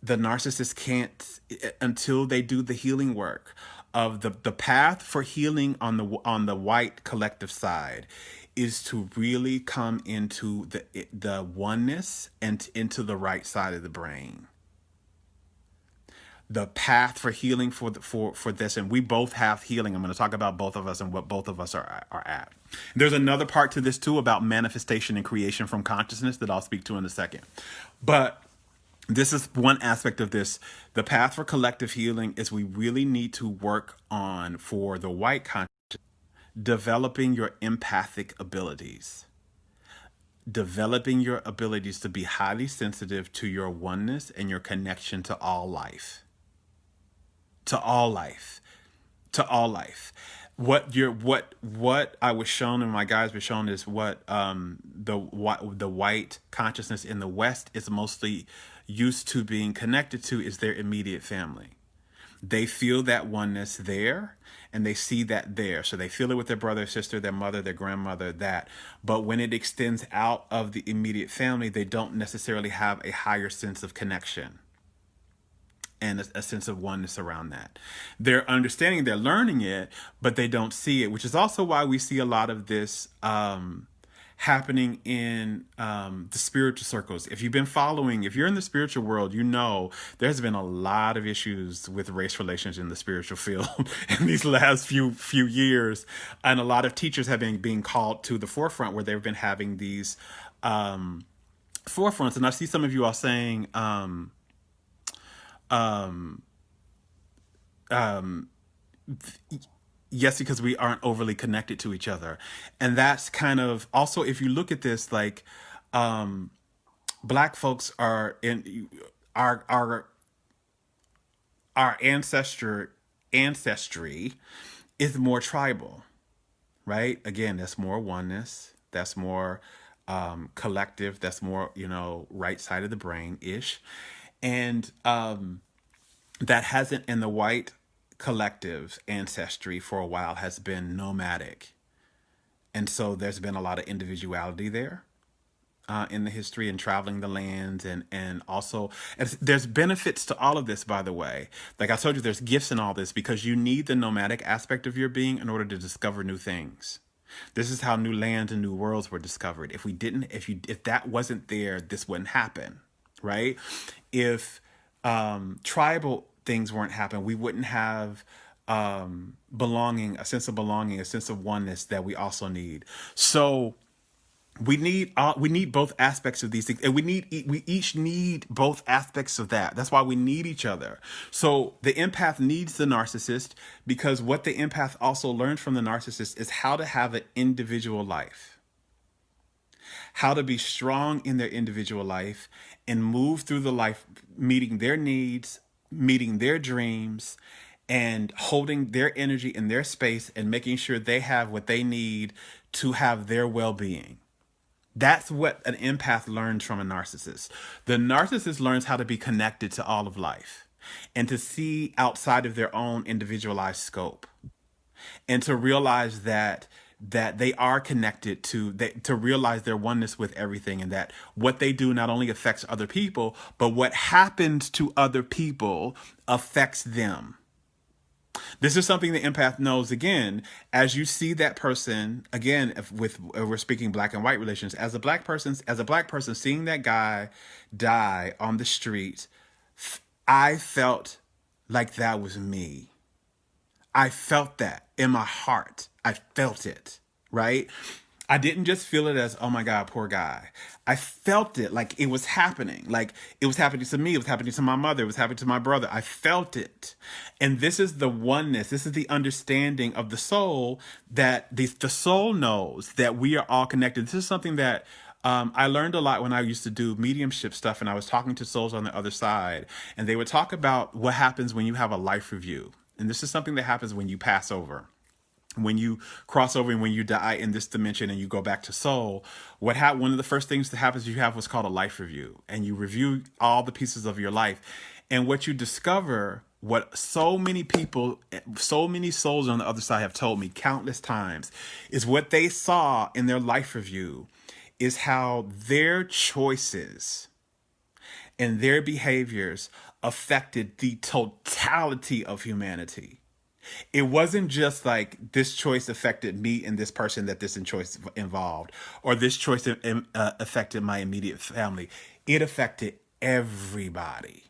the narcissist can't, until they do the healing work of the path for healing on the white collective side is to really come into the oneness and into the right side of the brain. The path for healing for this, and we both have healing. I'm going to talk about both of us and what both of us are at. There's another part to this too about manifestation and creation from consciousness that I'll speak to in a second. But this is one aspect of this. The path for collective healing is we really need to work on, for the white consciousness, developing your empathic abilities. Developing your abilities to be highly sensitive to your oneness and your connection to all life. To all life. To all life. what I was shown and my guys were shown is what the white consciousness in the West is mostly used to being connected to is their immediate family. They feel that oneness there and they see that there. So they feel it with their brother, sister, their mother, their grandmother, that. But when it extends out of the immediate family, they don't necessarily have a higher sense of connection and a sense of oneness around that. They're understanding, they're learning it, but they don't see it, which is also why we see a lot of this happening in the spiritual circles. If you've been following, if you're in the spiritual world, you know there's been a lot of issues with race relations in the spiritual field in these last few years, and a lot of teachers have been being called to the forefront where they've been having these forefronts. And I see some of you all saying, yes, because we aren't overly connected to each other. And that's kind of also, if you look at this, like, black folks are in our ancestry is more tribal, right? Again, that's more oneness. That's more collective. That's more, right side of the brain ish. And that hasn't, in the white collective ancestry for a while, has been nomadic. And so there's been a lot of individuality there in the history and traveling the lands. And also, and there's benefits to all of this, by the way. Like I told you, there's gifts in all this because you need the nomadic aspect of your being in order to discover new things. This is how new lands and new worlds were discovered. If that wasn't there, this wouldn't happen, right? If tribal things weren't happening, we wouldn't have belonging, a sense of belonging, a sense of oneness that we also need. So we need both aspects of these things, and we each need both aspects of that. That's why we need each other. So the empath needs the narcissist because what the empath also learns from the narcissist is how to have an individual life, how to be strong in their individual life and move through the life, meeting their needs, meeting their dreams, and holding their energy in their space and making sure they have what they need to have their well-being. That's what an empath learns from a narcissist. The narcissist learns how to be connected to all of life and to see outside of their own individualized scope and to realize that they are connected to realize their oneness with everything, and that what they do not only affects other people, but what happens to other people affects them. This is something the empath knows. Again, as you see that person, again, if we're speaking black and white relations, as a black person seeing that guy die on the street, I felt like that was me. I felt that in my heart. I felt it, right? I didn't just feel it as, oh my God, poor guy. I felt it like it was happening. Like it was happening to me. It was happening to my mother. It was happening to my brother. I felt it. And this is the oneness. This is the understanding of the soul, that the soul knows that we are all connected. This is something that I learned a lot when I used to do mediumship stuff, and I was talking to souls on the other side, and they would talk about what happens when you have a life review. And this is something that happens when you pass over. When you cross over and when you die in this dimension and you go back to soul, one of the first things that happens, you have what's called a life review, and you review all the pieces of your life. And what you discover, what so many people, so many souls on the other side have told me countless times, is what they saw in their life review is how their choices and their behaviors affected the totality of humanity. It wasn't just like this choice affected me and this person that this choice involved, or this choice affected my immediate family. It affected everybody.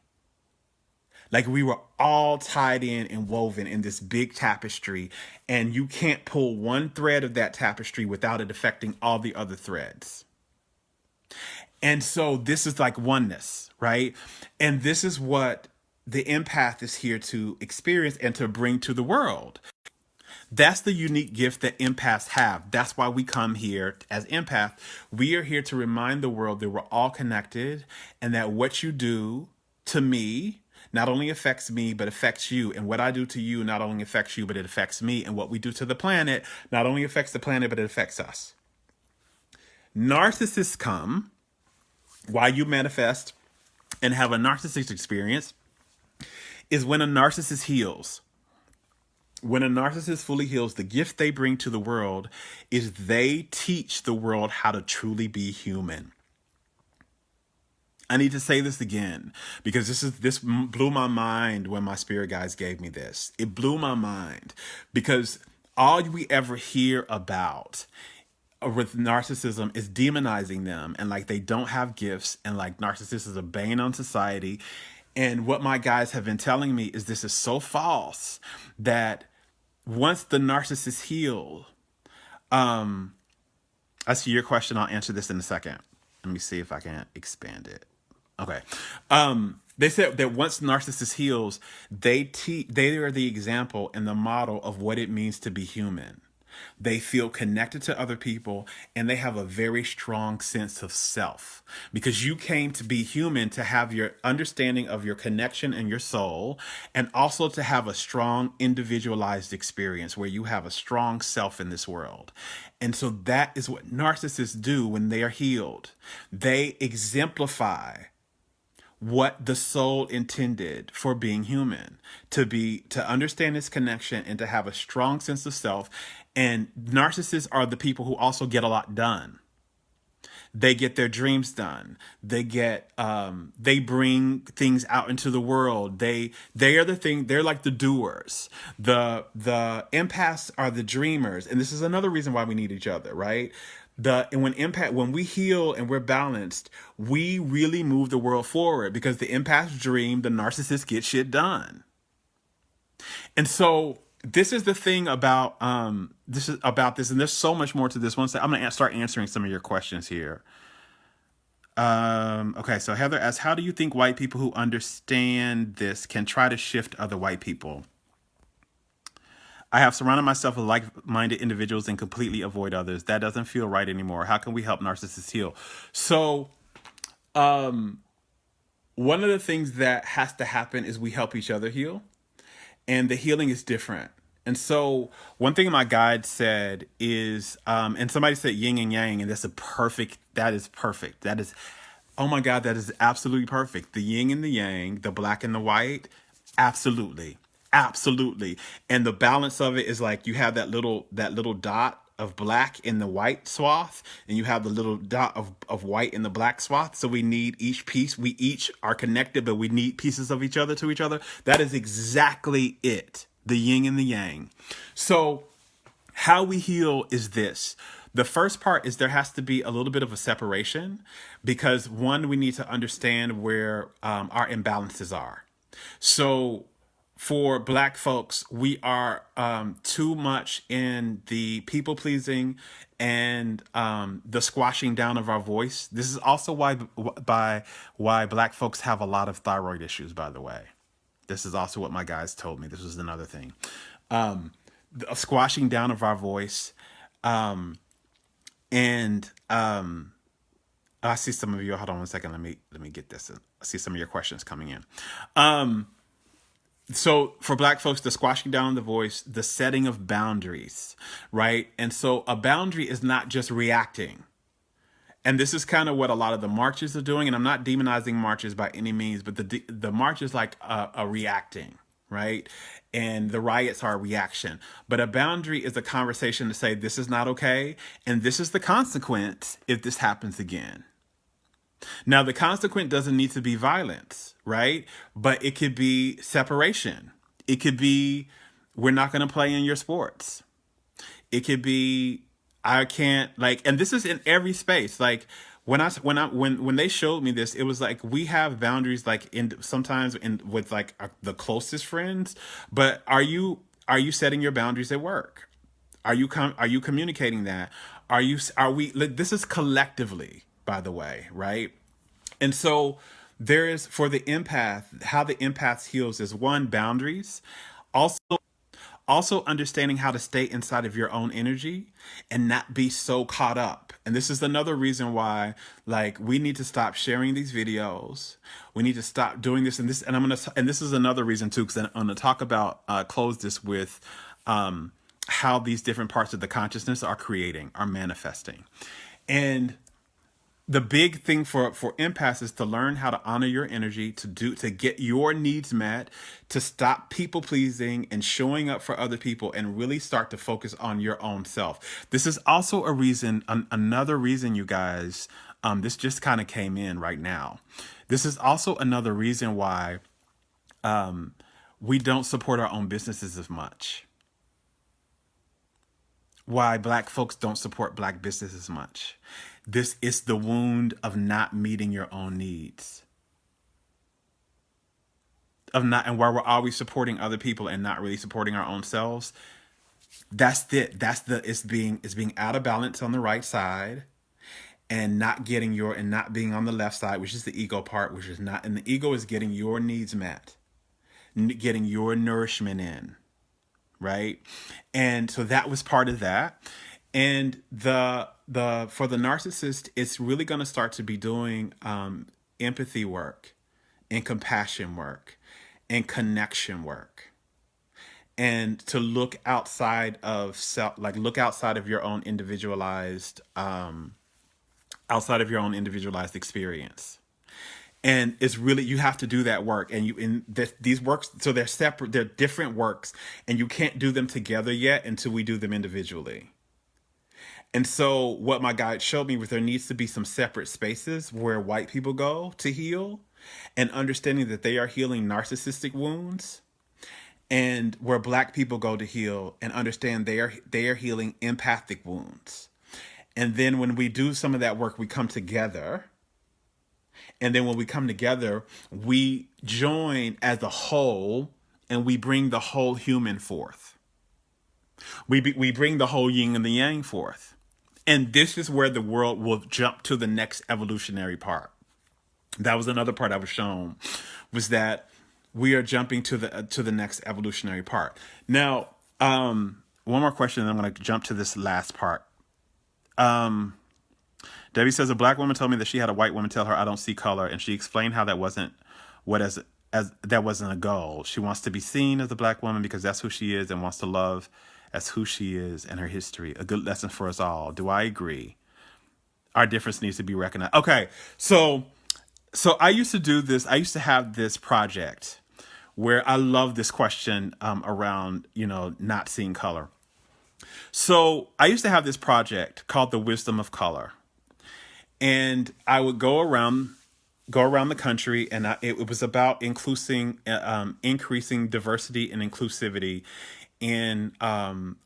Like we were all tied in and woven in this big tapestry, and you can't pull one thread of that tapestry without it affecting all the other threads. And so this is like oneness, right? And this is what the empath is here to experience and to bring to the world. That's the unique gift that empaths have. That's why we come here as empath. We are here to remind the world that we're all connected, and that what you do to me not only affects me, but affects you. And what I do to you not only affects you, but it affects me. And what we do to the planet not only affects the planet, but it affects us. Narcissists come while you manifest and have a narcissistic experience is when a narcissist heals. When a narcissist fully heals, the gift they bring to the world is they teach the world how to truly be human. I need to say this again because this blew my mind when my spirit guides gave me this. It blew my mind because all we ever hear about with narcissism is demonizing them and like they don't have gifts and like narcissist is a bane on society. And what my guys have been telling me is this is so false that once the narcissist heal, I see your question. I'll answer this in a second. Let me see if I can expand it. Okay. They said that once narcissist heals, they are the example and the model of what it means to be human. They feel connected to other people and they have a very strong sense of self because you came to be human to have your understanding of your connection and your soul and also to have a strong individualized experience where you have a strong self in this world. And so that is what narcissists do when they are healed. They exemplify what the soul intended for being human, to understand its connection and to have a strong sense of self. And narcissists are the people who also get a lot done. They get their dreams done. They bring things out into the world. They are the thing. They're like the doers. The empaths are the dreamers. And this is another reason why we need each other, right? When we heal and we're balanced, we really move the world forward because the empaths dream, the narcissists get shit done. And so this is the thing about this, and there's so much more to this. One second, I'm gonna start answering some of your questions here. Okay, so Heather asks, how do you think white people who understand this can try to shift other white people? I have surrounded myself with like-minded individuals and completely avoid others. That doesn't feel right anymore. How can we help narcissists heal? So, one of the things that has to happen is we help each other heal. And the healing is different. And so one thing my guide said is, and somebody said yin and yang, and that is perfect. That is, oh my God, that is absolutely perfect. The yin and the yang, the black and the white, absolutely. Absolutely. And the balance of it is like you have that little dot of black in the white swath, and you have the little dot of white in the black swath. So we need each piece. We each are connected, but we need pieces of each other to each other. That is exactly it. The yin and the yang. So how we heal is this. The first part is there has to be a little bit of a separation because one, we need to understand where our imbalances are. So for Black folks, we are too much in the people pleasing and the squashing down of our voice. This is also why Black folks have a lot of thyroid issues, by the way. This is also what my guys told me. This was another thing. The squashing down of our voice. I see some of you. Hold on one second. Let me get this. I see some of your questions coming in. So for Black folks, the squashing down the voice, the setting of boundaries, right? And so a boundary is not just reacting. And this is kind of what a lot of the marches are doing. And I'm not demonizing marches by any means, but the march is like a reacting, right? And the riots are a reaction. But a boundary is a conversation to say, this is not okay. And this is the consequence if this happens again. Now, the consequence doesn't need to be violence, right? But it could be separation. It could be, we're not going to play in your sports. It could be, I can't, like, and this is in every space. Like when they showed me this, it was like, we have boundaries, like sometimes with like the closest friends, but are you setting your boundaries at work? Are you communicating that? This is collectively, by the way, right? And so there is, for the empath, how the empath heals is one, boundaries. Also understanding how to stay inside of your own energy and not be so caught up. And this is another reason why, like, we need to stop sharing these videos. We need to stop doing this. And this is another reason too, because I'm going to talk about, close this with, how these different parts of the consciousness are manifesting. And the big thing for empaths is to learn how to honor your energy, to get your needs met, to stop people pleasing and showing up for other people, and really start to focus on your own self. This is also a reason, another reason, you guys, this just kind of came in right now. This is also another reason why we don't support our own businesses as much. Why Black folks don't support Black businesses as much. This is the wound of not meeting your own needs. And why we're always supporting other people and not really supporting our own selves. That's it. It's being out of balance on the right side, and not being on the left side, which is the ego part, which is not, and the ego is getting your needs met, getting your nourishment in. Right. And so that was part of that. And for the narcissist, it's really going to start to be doing empathy work and compassion work and connection work, and to look outside of self, like look outside of your own individualized experience. And it's really, you have to do that work, and these works, so they're separate, they're different works, and you can't do them together yet until we do them individually. And so what my guide showed me was there needs to be some separate spaces where white people go to heal, and understanding that they are healing narcissistic wounds, and where Black people go to heal and understand they are healing empathic wounds. And then when we do some of that work, we come together. And then when we come together, we join as a whole, and we bring the whole human forth. We bring the whole yin and the yang forth. And this is where the world will jump to the next evolutionary part. That was another part I was shown, was that we are jumping to the next evolutionary part. Now, one more question, and I'm going to jump to this last part. Debbie says, a Black woman told me that she had a white woman tell her, I don't see color. And she explained how that wasn't that wasn't a goal. She wants to be seen as a Black woman because that's who she is, and wants to love as who she is and her history. A good lesson for us all. Do I agree? Our difference needs to be recognized. Okay. So I used to do this. I used to have this project where I love this question around, not seeing color. So I used to have this project called The Wisdom of Color. And I would go around the country, and it was about increasing diversity and inclusivity in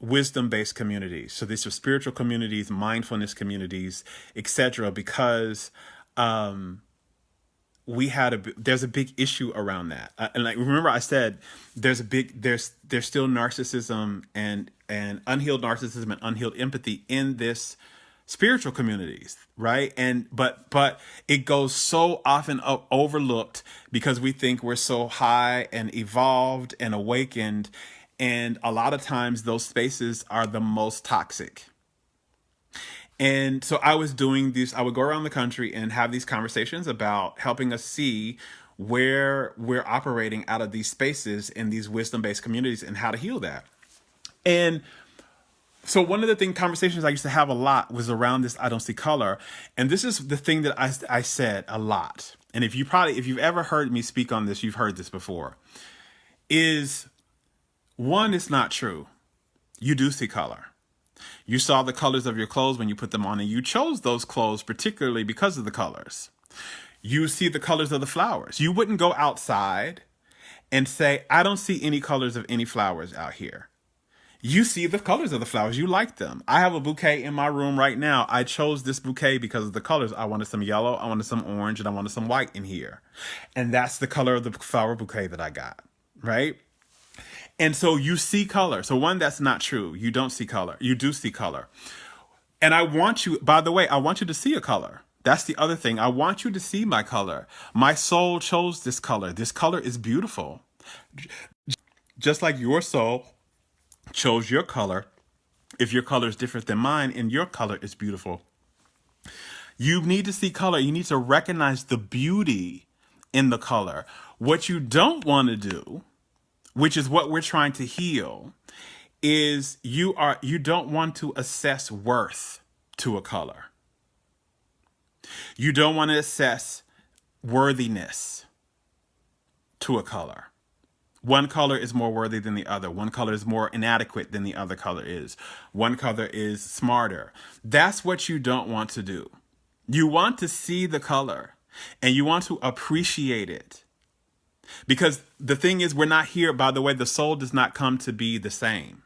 wisdom-based communities. So these are spiritual communities, mindfulness communities, etc. Because there's a big issue around that. And like, remember I said, there's still narcissism and unhealed narcissism and unhealed empathy in this spiritual communities, right? But it goes so often overlooked because we think we're so high and evolved and awakened, and a lot of times those spaces are the most toxic. And so I was doing this. I would go around the country and have these conversations about helping us see where we're operating out of these spaces in these wisdom-based communities and how to heal that. And so one of the conversations I used to have a lot was around this, I don't see color. And this is the thing that I said a lot. And if you've ever heard me speak on this, you've heard this before, is one, it's not true. You do see color. You saw the colors of your clothes when you put them on, and you chose those clothes particularly because of the colors. You see the colors of the flowers. You wouldn't go outside and say, I don't see any colors of any flowers out here. You see the colors of the flowers. You like them. I have a bouquet in my room right now. I chose this bouquet because of the colors. I wanted some yellow, I wanted some orange, and I wanted some white in here. And that's the color of the flower bouquet that I got, right? And so you see color. So one, that's not true. You don't see color. You do see color. And I want you, by the way, I want you to see a color. That's the other thing. I want you to see my color. My soul chose this color. This color is beautiful. Just like your soul chose your color, if your color is different than mine and your color is beautiful, you need to see color. You need to recognize the beauty in the color. What you don't want to do, which is what we're trying to heal, is you don't want to assess worth to a color. You don't want to assess worthiness to a color. One color is more worthy than the other. One color is more inadequate than the other color is. One color is smarter. That's what you don't want to do. You want to see the color and you want to appreciate it. Because the thing is, we're not here, by the way, the soul does not come to be the same.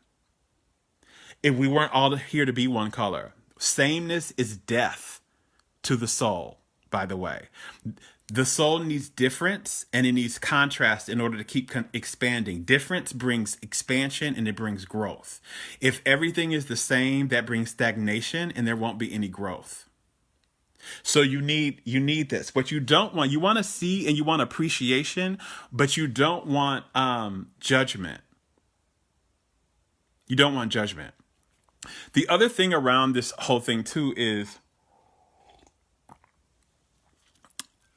If we weren't all here to be one color, sameness is death to the soul, by the way. The soul needs difference and it needs contrast in order to keep expanding. Difference brings expansion and it brings growth. If everything is the same, that brings stagnation and there won't be any growth. So you need this. What you don't want, you want to see and you want appreciation, but you don't want judgment. You don't want judgment. The other thing around this whole thing too is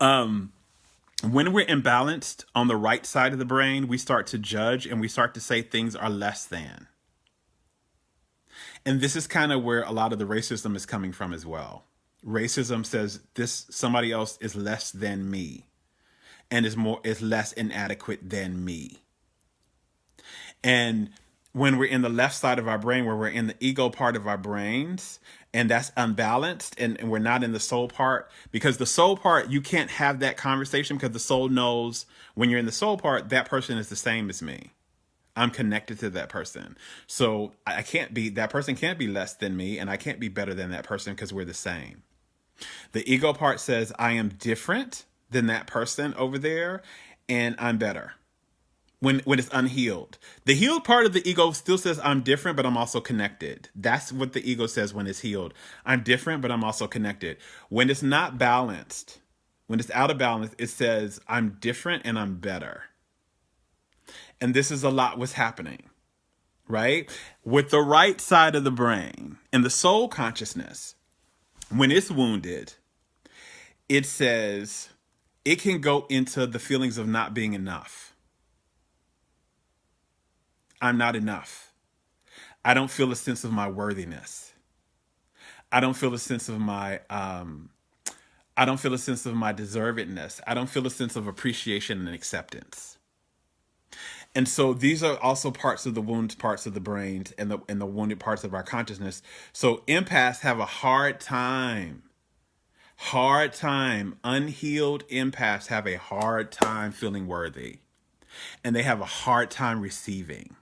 when we're imbalanced on the right side of the brain, we start to judge and we start to say things are less than. And this is kind of where a lot of the racism is coming from as well. Racism says somebody else is less than me and is less inadequate than me. And when we're in the left side of our brain, where we're in the ego part of our brains, and that's unbalanced, and we're not in the soul part, because the soul part, you can't have that conversation because the soul knows when you're in the soul part, that person is the same as me. I'm connected to that person. So that person can't be less than me, and I can't be better than that person because we're the same. The ego part says I am different than that person over there, and I'm better. When it's unhealed. The healed part of the ego still says I'm different, but I'm also connected. That's what the ego says when it's healed. I'm different, but I'm also connected. When it's not balanced, when it's out of balance, it says I'm different and I'm better. And this is a lot what's happening, right? With the right side of the brain and the soul consciousness, when it's wounded, it says it can go into the feelings of not being enough. I'm not enough. I don't feel a sense of my worthiness. I don't feel a sense of my deservedness. I don't feel a sense of appreciation and acceptance. And so these are also parts of the wounded parts of the brains and the wounded parts of our consciousness. So empaths have a hard time. Unhealed empaths have a hard time feeling worthy. And they have a hard time receiving.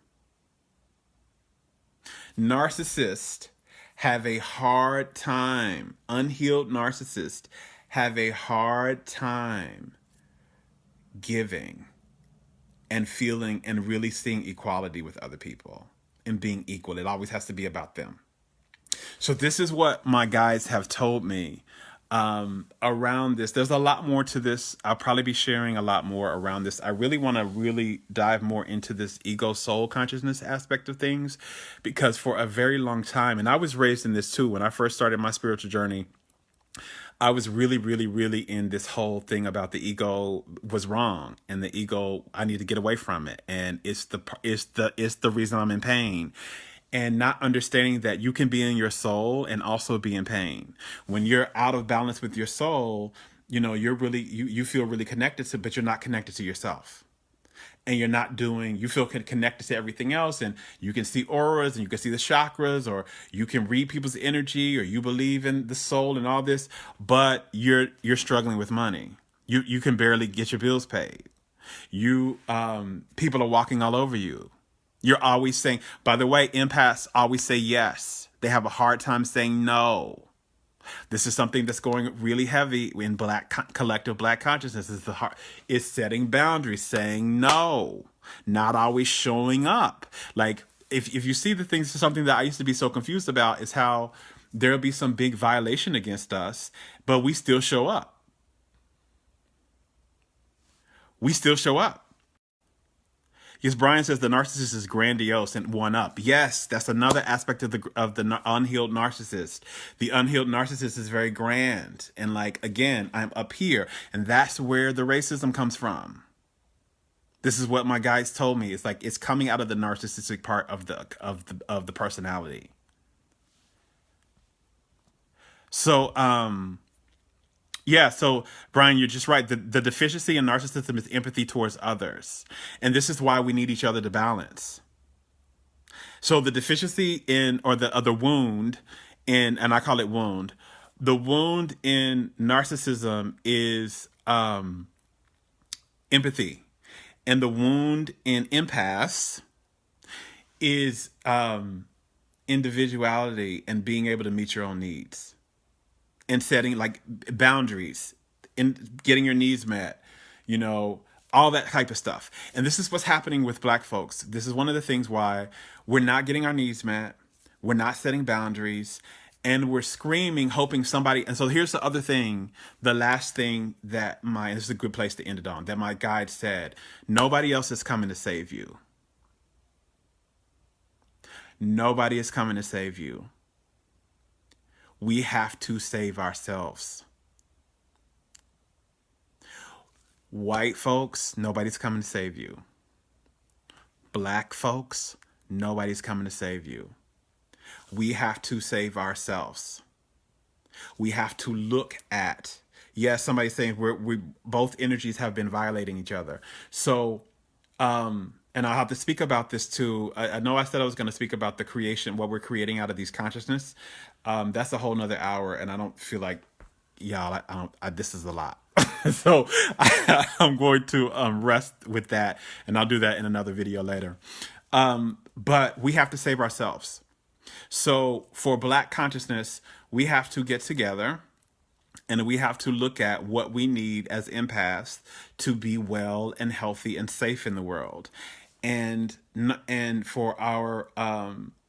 Narcissists have a hard time. Unhealed narcissists have a hard time giving and feeling and really seeing equality with other people and being equal. It always has to be about them. So this is what my guides have told me around this. There's a lot more to this. I'll probably be sharing a lot more around this. I really want to dive more into this ego soul consciousness aspect of things, because for a very long time, and I was raised in this too, when I first started my spiritual journey, I was really, really, really in this whole thing about the ego was wrong, and the ego, I need to get away from it, and it's the reason I'm in pain. And not understanding that you can be in your soul and also be in pain. When you're out of balance with your soul, you feel really connected to, but you're not connected to yourself. And you feel connected to everything else, and you can see auras and you can see the chakras, or you can read people's energy, or you believe in the soul and all this, but you're struggling with money. You can barely get your bills paid. People are walking all over you. You're always saying, by the way, empaths always say yes. They have a hard time saying no. This is something that's going really heavy in collective Black consciousness. Is setting boundaries, saying no, not always showing up. Like if you see the things, something that I used to be so confused about is how there'll be some big violation against us, but we still show up. We still show up. Yes, Brian says the narcissist is grandiose and one up. Yes, that's another aspect of the unhealed narcissist. The unhealed narcissist is very grand and like, again, I'm up here, and that's where the racism comes from. This is what my guides told me. It's like it's coming out of the narcissistic part of the personality. So yeah, so Brian, you're just right. The deficiency in narcissism is empathy towards others. And this is why we need each other to balance. So the deficiency in, or the wound in, and I call it wound, the wound in narcissism is empathy. And the wound in empaths is individuality and being able to meet your own needs. And setting like boundaries and getting your needs met, you know, all that type of stuff. And this is what's happening with Black folks. This is one of the things why we're not getting our needs met. We're not setting boundaries, and we're screaming, hoping somebody. And so here's the other thing. The last thing that this is a good place to end it on, that my guide said, nobody else is coming to save you. Nobody is coming to save you. We have to save ourselves. White folks, nobody's coming to save you. Black folks, nobody's coming to save you. We have to save ourselves. We have to look at, yes, somebody's saying we both energies have been violating each other. So, and I'll have to speak about this too. I know I said I was going to speak about the creation, what we're creating out of these consciousness. That's a whole nother hour, and I don't feel like, y'all, this is a lot. So I'm going to rest with that, and I'll do that in another video later. But we have to save ourselves. So for Black consciousness, we have to get together, and we have to look at what we need as empaths to be well and healthy and safe in the world. And for our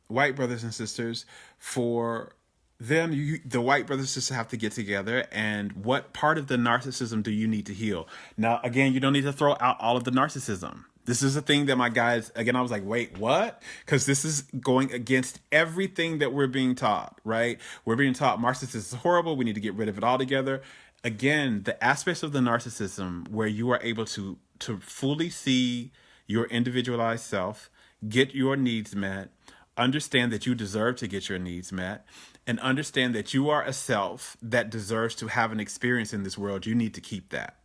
white brothers and sisters, for them, the white brothers and sisters have to get together. And what part of the narcissism do you need to heal? Now, again, you don't need to throw out all of the narcissism. This is a thing that my guys, again, I was like, wait, what? Because this is going against everything that we're being taught, right? We're being taught narcissism is horrible. We need to get rid of it altogether. Again, the aspects of the narcissism where you are able to fully see your individualized self, get your needs met, understand that you deserve to get your needs met, and understand that you are a self that deserves to have an experience in this world. You need to keep that.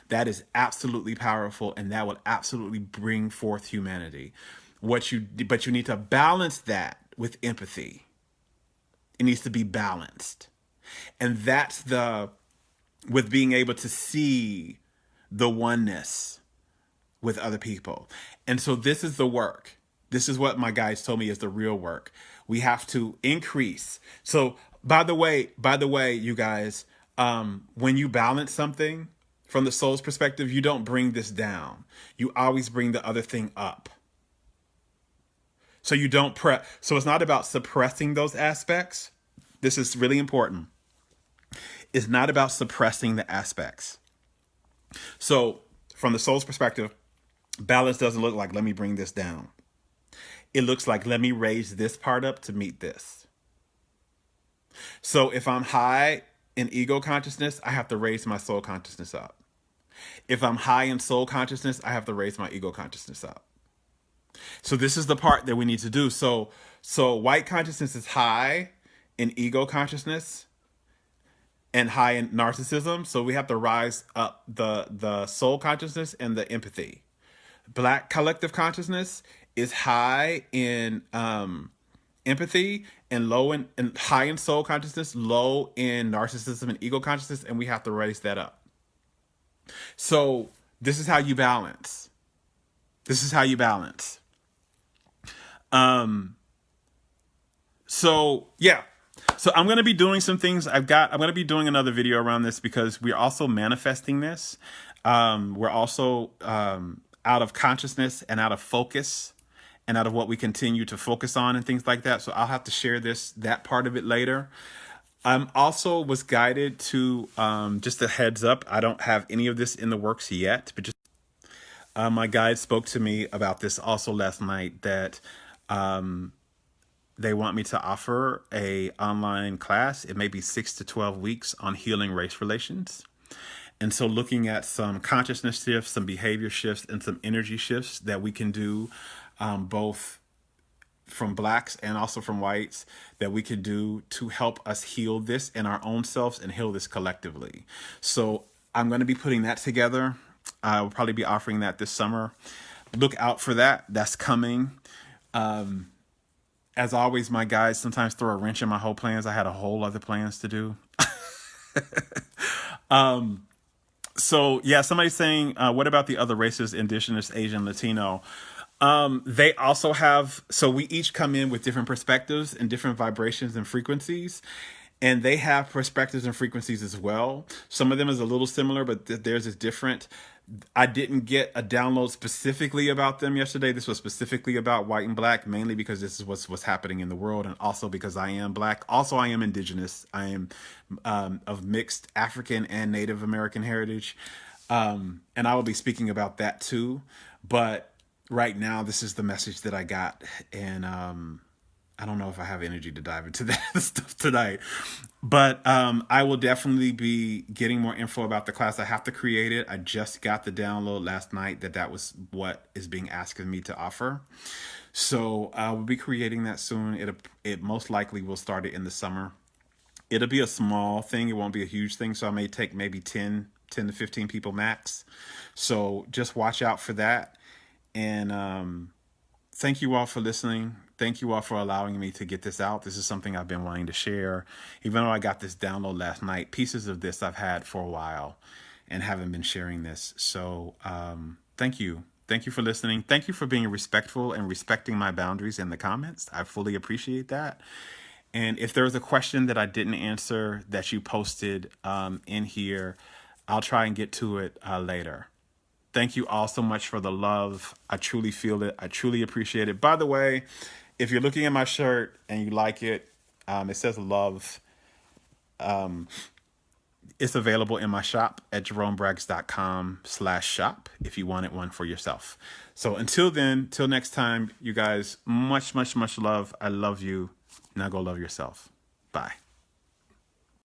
That is absolutely powerful, and that will absolutely bring forth humanity. But you need to balance that with empathy. It needs to be balanced. And that's with being able to see the oneness with other people. And so this is the work. This is what my guides told me is the real work. We have to increase. So by the way, you guys, when you balance something, from the soul's perspective, you don't bring this down. You always bring the other thing up. So you don't so it's not about suppressing those aspects. This is really important. It's not about suppressing the aspects. So from the soul's perspective, balance doesn't look like, let me bring this down. It looks like, let me raise this part up to meet this. So if I'm high in ego consciousness, I have to raise my soul consciousness up. If I'm high in soul consciousness, I have to raise my ego consciousness up. So this is the part that we need to do. So white consciousness is high in ego consciousness and high in narcissism. So we have to rise up the soul consciousness and the empathy. Black collective consciousness is high in empathy and low in and high in soul consciousness, low in narcissism and ego consciousness, and we have to raise that up. So this is how you balance. This is how you balance. So yeah. So I'm going to be doing some things. I'm going to be doing another video around this because we're also manifesting this. We're also out of consciousness and out of focus and out of what we continue to focus on and things like that. So I'll have to share that part of it later. Also was guided to, just a heads up, I don't have any of this in the works yet, but My guide spoke to me about this also last night, that they want me to offer a online class. It may be 6 to 12 weeks on healing race relations. And so looking at some consciousness shifts, some behavior shifts, and some energy shifts that we can do, both from blacks and also from whites, that we could do to help us heal this in our own selves and heal this collectively. So I'm going to be putting that together. I will probably be offering that this summer. Look out for that. That's coming. As always, my guys sometimes throw a wrench in my whole plans. I had a whole other plans to do. So yeah, somebody's saying, what about the other races, indigenous, Asian, Latino? They also have, so we each come in with different perspectives and different vibrations and frequencies. And they have perspectives and frequencies as well. Some of them is a little similar, but theirs is different. I didn't get a download specifically about them yesterday. This was specifically about white and black, mainly because this is what's happening in the world, and also because I am black. Also, I am indigenous. I am of mixed African and Native American heritage. And I will be speaking about that too. But right now, this is the message that I got. And I don't know if I have energy to dive into that stuff tonight, but I will definitely be getting more info about the class. I have to create it. I just got the download last night that was what is being asked of me to offer. So I will be creating that soon. It most likely will start it in the summer. It'll be a small thing. It won't be a huge thing. So I may take maybe 10 to 15 people max. So just watch out for that. And thank you all for listening. Thank you all for allowing me to get this out. This is something I've been wanting to share. Even though I got this download last night, pieces of this I've had for a while and haven't been sharing this. So thank you. Thank you for listening. Thank you for being respectful and respecting my boundaries in the comments. I fully appreciate that. And if there's a question that I didn't answer that you posted in here, I'll try and get to it later. Thank you all so much for the love. I truly feel it. I truly appreciate it. By the way, if you're looking at my shirt and you like it, it says love. It's available in my shop at jeromebraggs.com/shop if you wanted one for yourself. So until then, till next time, you guys, much, much, much love. I love you. Now go love yourself. Bye.